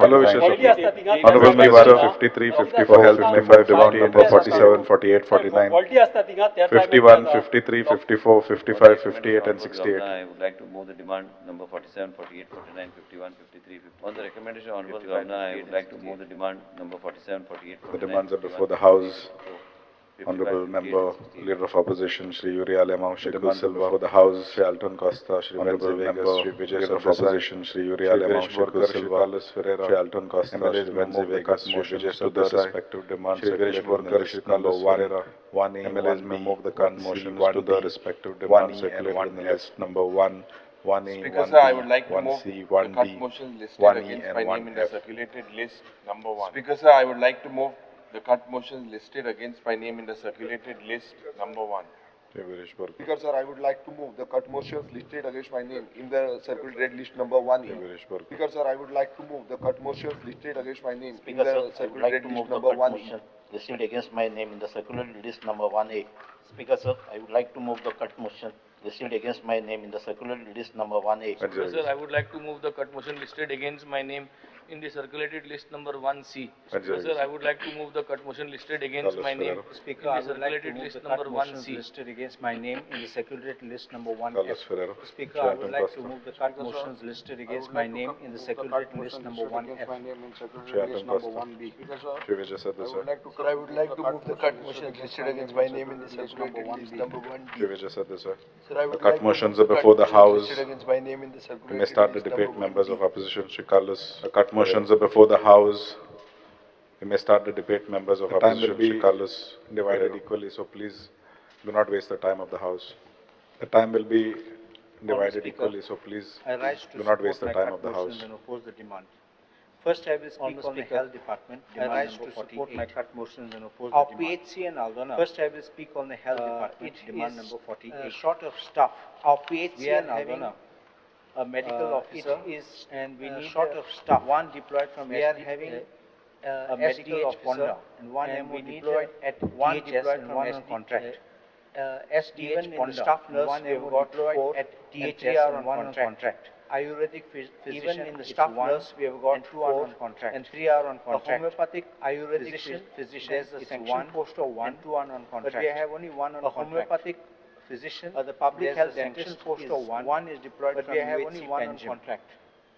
Honorable Minister 53 54 health may move demand number 47 48 49 51 53 54 55 58 and 68 I would like to move the demand number 47 48 49 51 53 on the recommendation of Honorable Governor I would like to move the demand number 47 48 49, the demands are before the House. Honorable Member, Leader of Opposition, Shri Yuri Alemao, Shri Silva, for the House, Shri Alton Costa, Shri Honorable Member, Shri Vijay Leader of Opposition, Shri Yuri Alemao, Shri Silva, Shri Alton Costa, Shri Venzi Vegas, motions to the respective demands. Shri Girish Borkar, Shri Carlos Ferreira, 1E, MLAs may move the current motions to the respective demands circulated in the list number 1. 1A, Speaker 1B, sir, I would like to 1C, move 1D, the cut motions listed 1E against and my name in the 1F. circulated list number 1. Speaker sir, I would like to move the cut motions listed against my name in the circulated list number 1. Speaker sir, I would like to move the cut motions listed against my name in the circulated list number 1E. Speaker sir, I would like to move the cut motions listed against my name in the circulated list number 1E. Listed against my name in the circulated list number 1A. Speaker sir, I would like to move the cut motion listed against my name in the circulated list number 1A. Speaker sir, I would like to move the cut motion listed against my name in the circulated list number 1C. Speaker sir, I would like to move the cut motion listed against my name Speaker, in I the would like to circulated move list the number cut motions 1C. listed against my name in the circulated list number 1F. Carlos Ferreira. Speaker, I would like to move the cut motions listed against my name in the circulated list number 1F. List number 1B. Speaker sir, Shri Vijay said this, sir. I would like to move the cut motions listed against my name in the circulated list number 1B. Shri Vijay said this, sir. Sir, I The would cut like to motions move are the before the cut House. motions listed against my name in the We circulated may start the list debate, number members 1B. of opposition. Shri Carlos. The cut motions are before the House. We may start the debate, members of opposition. Shri Carlos, divided equally, so please do not waste the time of the House. The time will be divided equally, so please I rise to do not support waste the my time cut of the motions House. and oppose the demand. First, I will speak on the health department. I rise to support my cut motions and oppose the demand. Our PHC and Aldona. First, I will speak on the health department. Demand number 48. Short of staff. Our PHC and Aldona. A medical officer is, and we need short of staff. One deployed from. We are having a medical officer and one MO deployed at one deployed and one on contract. SDH in the staff nurse we have got 4 at THR and 1 on contract. Ayurvedic physician in the staff nurse we have got 2 on contract and 3 are on contract. The homeopathic Ayurvedic physician there's a sanction post of 1 and 2 on contract. But we have only 1 on contract. The homeopathic physician the public health sanction post of 1 is deployed but we have only 1 on contract.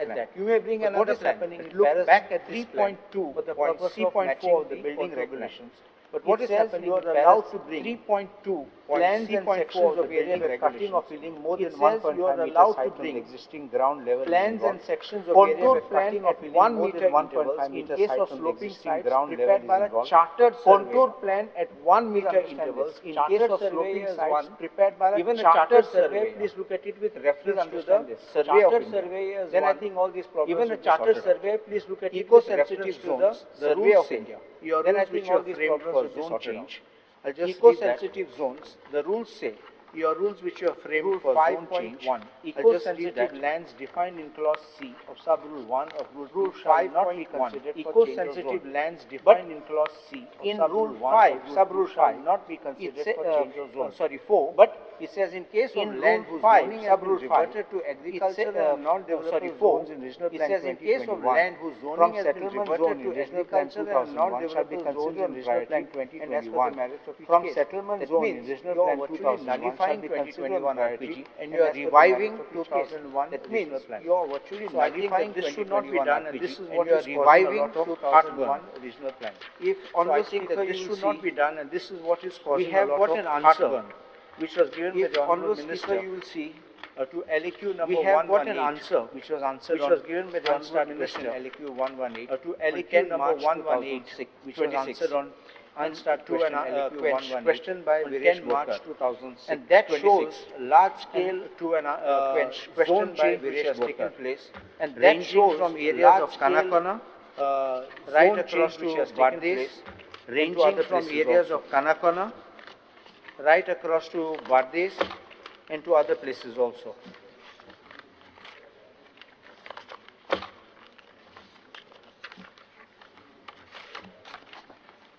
at that. You may bring another plan. Look back at 3.2, but the purpose of 3.4 of the building regulations. But what is happening? You are allowed to bring 3.2 plans and sections of area cutting or filling more than 1.5 meters height from the existing ground level. Plans and sections of area cutting or filling 1 meter intervals in case of sloping sites prepared by a chartered contour plan at 1 meter intervals in case of sloping sites prepared by a chartered survey. Please look at it with reference to the survey of India. Then I think all these problems. Even a chartered survey, please look at eco-sensitive zones, the survey of India. Then I think all these problems zone change. Eco-sensitive zones, the rules say, your rules which you have framed for zone change, eco-sensitive lands defined in clause C of sub-rule 1 of rule 5 not be considered eco-sensitive lands defined in clause C of sub-rule 5, sub-rule 5 not be considered for change of zone. Sorry, 4, but It says in case of land whose zoning has been reverted to agriculture and non-developable zones in regional plan 2021. It says in case of land whose zoning has been reverted to agriculture and non-developable zones in regional plan 2021. From settlement zone in regional plan 2001 shall be considered one RPG, and you are reviving 2001. That means you are virtually nullifying. This should not be done, and this is what is reviving 2001 regional plan. If honourable Speaker, this should not be done, and this is what is causing a lot of heartburn, which was given by the Honourable Minister. You will see to LQ number 118. We have got an answer, which was answered, which was given by the Honourable Minister. LQ 118 to LQ number 118, which was answered on question by various March 2006, and that shows large-scale question change which has taken place, and that shows from areas of Kanakana right across to Bardes, ranging from areas of Kanakana right across to Bardes and to other places also.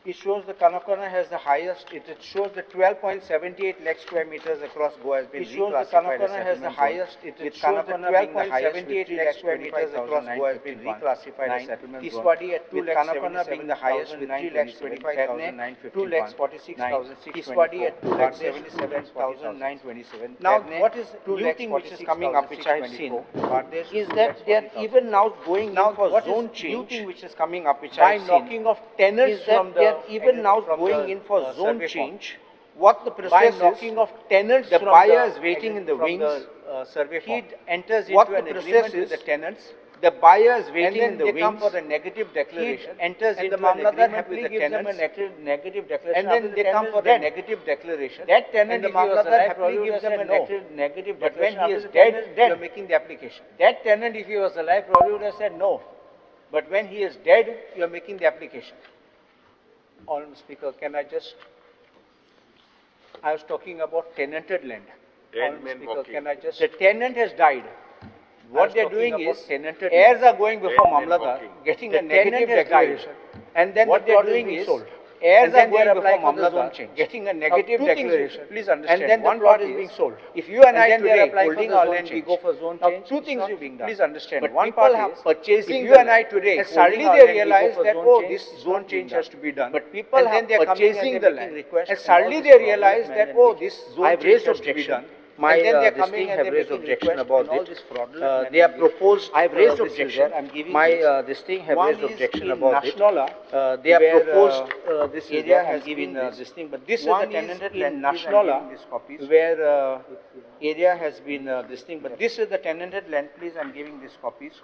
It shows the Kanakana has the highest, it shows the 12.78 lakh square meters across Goa has been reclassified as has the highest, it shows the 12.78 lakh square meters across Goa has been reclassified as settlement zone. Tiswadi at 2 lakh being the highest with 3 lakh 25,951. 2 lakh 46,624. Tiswadi at 2 lakh 77,927. Now what is new thing which is coming up, which I have seen, is that they are even now going now for zone change. New thing which is coming up, which I have seen, by knocking off tenants from the even now going in for zone change. What the process is, by knocking off tenants, the buyer is waiting in the wings. He enters into an agreement with the tenants. The buyer is waiting in the wings. They come for a negative declaration. He enters into an agreement with the tenants. Negative declaration. And then they come for the negative declaration. That tenant, if he was alive, probably gives them a negative declaration. But when he is dead, you are making the application. That tenant, if he was alive, probably would have said no. But when he is dead, you are making the application. Honourable Speaker, can I just, I was talking about tenanted land. Honourable Speaker, can I just, the tenant has died. What they are doing is, heirs are going before Mamlatdar, getting a negative declaration. And then what they are doing is, heirs are going before Mamlatdar, getting a negative declaration. Please understand, and then one plot is being sold. If you and I today holding our land, we go for zone change. Two things are being done. Please understand, but one part is purchasing. If you and I today, suddenly they realize that, oh, this zone change has to be done. But people are purchasing the land, and suddenly they realize that, oh, this zone change has to be done. This thing have raised objection about it. They have proposed. I have raised objection. I'm giving this thing have raised objection about it. They have proposed this area has given this thing, but this is the tenanted land. Nashnola, where area has been this thing, but this is the tenanted land. Please, I'm giving these copies.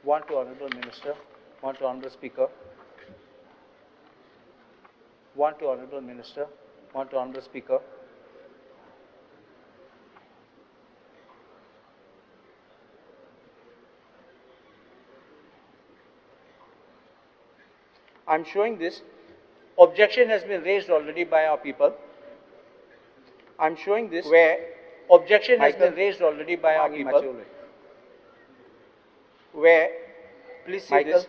One to Honourable Minister, one to Honourable Speaker, one to Honourable Minister, one to Honourable Speaker. I'm showing this. Objection has been raised already by our people. I'm showing this where objection has been raised already by our people. Where, please see this,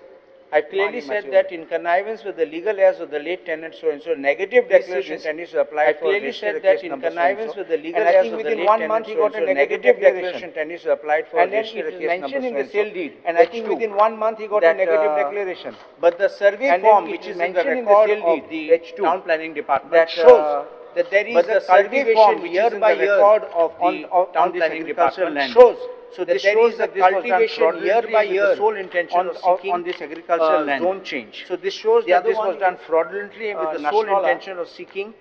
I clearly said that in connivance with the legal heirs of the late tenant so-and-so, negative declaration tenants to apply for. I clearly said that in connivance with the legal heirs of the late tenant so-and-so, negative declaration tenants applied for. And then it is mentioned in the sale deed. And I think within 1 month he got a negative declaration. But the survey form, which is in the record of the town planning department, that shows that there is a survey form which is in the record of the town planning department shows. So this shows that this cultivation year by year, the sole intention of seeking on this agricultural land zone change. So this shows that this was done fraudulently and with the sole intention of seeking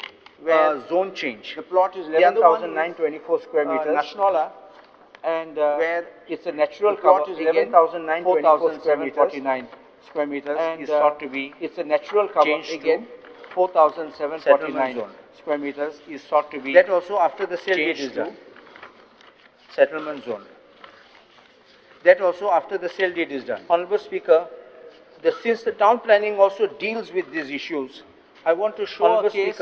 zone change. The plot is 11,924 square meters. Nashnola, and where it's a natural cover. Is 11,924 square meters. 49 square meters and is thought to be. It's a natural cover again. 4,749 square meters is thought to be. That also after the sale deed is done. Settlement zone. That also after the sale deed is done. Honourable Speaker, since the town planning also deals with these issues, I want to show a case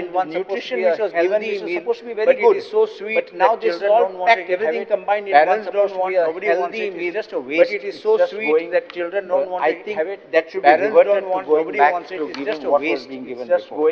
combined one nutrition which was given, which was supposed to be very good. It is so sweet. But now this is all packed, everything combined in one, supposed to be a healthy meal. Just a waste. But it is so sweet that children don't want to have it. That should be reverted to going back to giving what was being given before.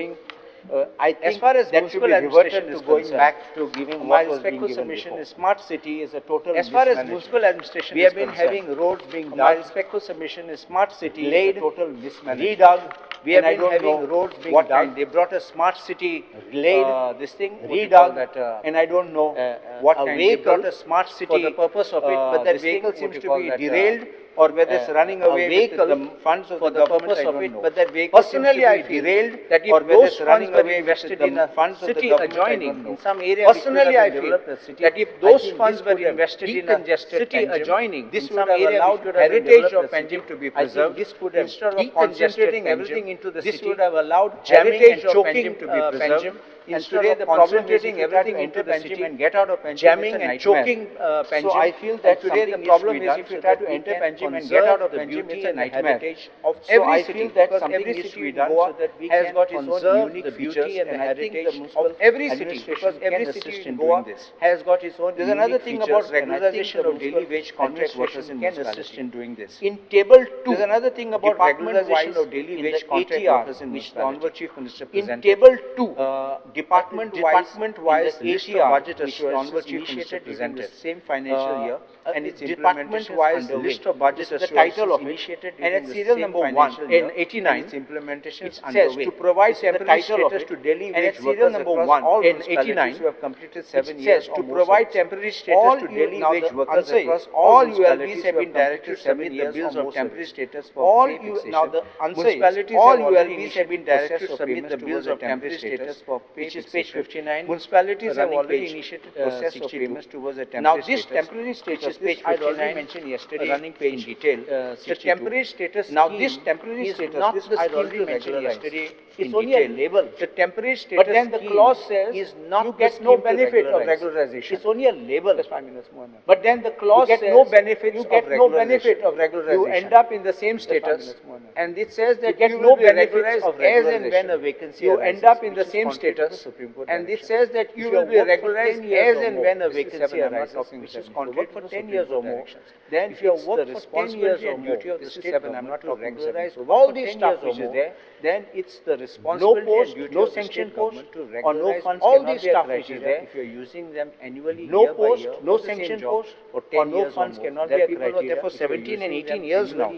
I think as far as municipal administration is going back to giving my respectful submission is smart city is a total mismanagement. As far as municipal administration we have been having roads being done. My respectful submission is smart city laid, total mismanagement. Redug. We have been having roads being done. They brought a smart city laid, this thing redug, and I don't know what kind. They brought a smart city for the purpose of it, but that vehicle seems to be derailed or whether it's running away with the funds of the government, I don't know. But that vehicle personally I feel that if those funds were invested in a city adjoining in some area, personally I feel that if those funds were invested in a city adjoining, this would have allowed heritage of Panjim to be preserved. This could have, instead of concentrating everything into the city, this would have allowed heritage of Panjim to be preserved. And today the problem is everything into Panjim and get out of Panjim, jamming and choking Panjim. So I feel that today the problem is if you try to enter Panjim and get out of Panjim, it's a nightmare. Of every city, that every city in Goa has got its own unique beauty and the heritage of every city, because every city in Goa has got its own. There's another thing about regularization of daily wage contract workers in municipality in doing this. In table 2, there's another thing about regularization of daily wage contract workers in which the Honorable Chief Minister presented. In table 2, department-wise list of budget which the Honorable Chief Minister presented same financial year, and its department-wise list of budget the title of it, and at serial number 1 in 89, its implementation it says to provide temporary status to daily wage workers across all municipalities who have completed 7 years to provide temporary status to daily wage workers across all ULBs have been directed to submit the bills of temporary status for all municipalities all ULBs have been directed to submit the bills of temporary status for which is page 59. Municipalities have already initiated process of payments towards a temporary status. Now this temporary status, page 59, I mentioned yesterday, running page in detail. The temporary status. Now this temporary status, this I already mentioned yesterday. It's only a label. The temporary status, but then the clause says is not you get no benefit of regularization. It's only a label. Just 5 minutes more. But then the clause says no benefit. You get no benefit of regularization. You end up in the same status, and it says that you get no benefits as and when a vacancy. You end up in the same status, and it says that you will be regularized as and when a vacancy arises, which is contract for 10 years or more. Then if you work for 10 years or more, this is 7. I'm not talking regularize all these stuff which is there. Then it's the responsibility and duty of the state government to regularize all these stuff which is there. If you're using them annually, no post, no sanction post, for 10 years funds cannot be a criteria. There for 17 and 18 years now.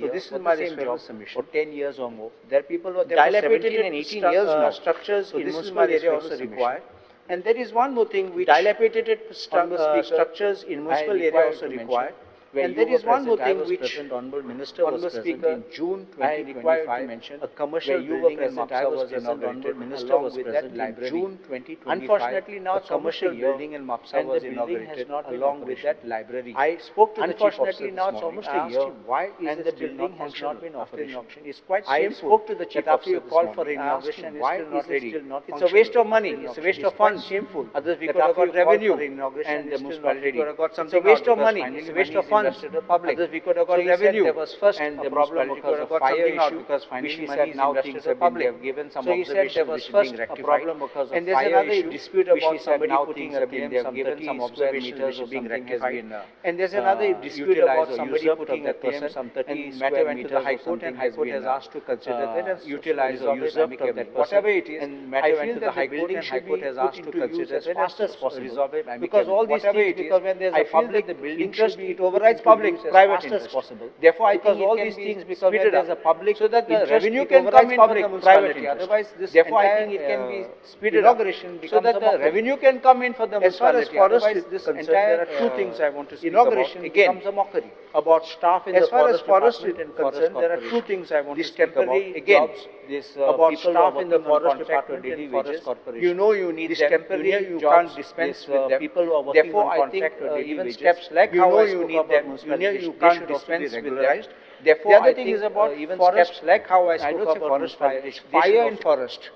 So this is my responsible submission. For 10 years or more. There are people who are there for 17 and 18 years now. Structures in municipal area also required. And there is one more thing which dilapidated structures in municipal area also required. And there is one more thing which Honorable Minister was present in June 2025 mentioned. A commercial building in Mapsa was inaugurated. Minister was present in June 2025. Unfortunately, now commercial building in Mapsa was inaugurated along with that library. I spoke to the chief officer now it's almost a year. Why is the building has not been offered in auction? It's quite shameful. I spoke to the chief officer you called for inauguration. Why is it still not? It's a waste of money. It's a waste of funds. Shameful. Others we could have got revenue and the municipality could have got something. It's a waste of money. It's a waste of funds. The public. Others we could have got revenue. There was first and the problem because of fire issue because finally money now things have been given some observations there was first a problem because of fire issue. Dispute about somebody putting a claim they have given some square meters or being rectified. And there's another dispute about somebody putting a claim some 30 square meters to the High Court and High Court has asked to consider that and utilize or usurp of that whatever it is. And matter went to the High Court and High Court has asked to consider as fast as possible because all these things because when there's a public interest it overrides public private interest possible. Therefore, I think all these things because when there's a public so that the revenue can come in public private interest. Otherwise, this therefore I think it can be speeded inauguration so that the revenue can come in for the municipality. As far as forest is concerned, there are two things I want to speak about. Inauguration becomes a mockery about staff in the forest department and concerned. There are two things I want to speak about. Again, this about staff in the forest department daily wages. You know you need this temporary. You can't dispense with them. People who are working on contract or daily wages. Steps like how you need them. You can't dispense with them. Therefore, the other thing is about even steps like how I spoke about forest fire. Fire in forest.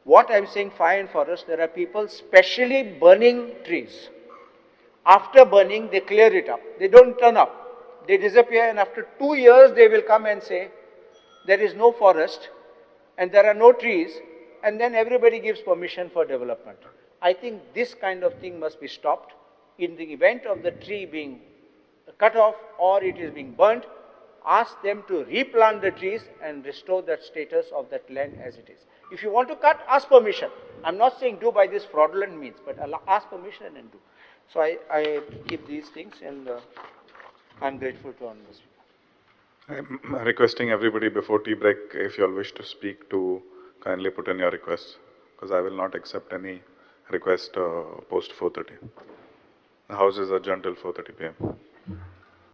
What I'm saying, fire in forest, there are people specially burning trees. After burning, they clear it up. They don't turn up. They disappear, and after 2 years, they will come and say, there is no forest, and there are no trees, and then everybody gives permission for development. I think this kind of thing must be stopped. In the event of the tree being cut off or it is being burnt, ask them to replant the trees and restore that status of that land as it is. If you want to cut, ask permission. I'm not saying do by this fraudulent means, but ask permission and do. So I keep these things and I'm grateful to Honorable Speaker. I'm requesting everybody before tea break, if you all wish to speak, to kindly put in your requests, because I will not accept any request post 4:30. The House is adjourned till 4:30 p.m.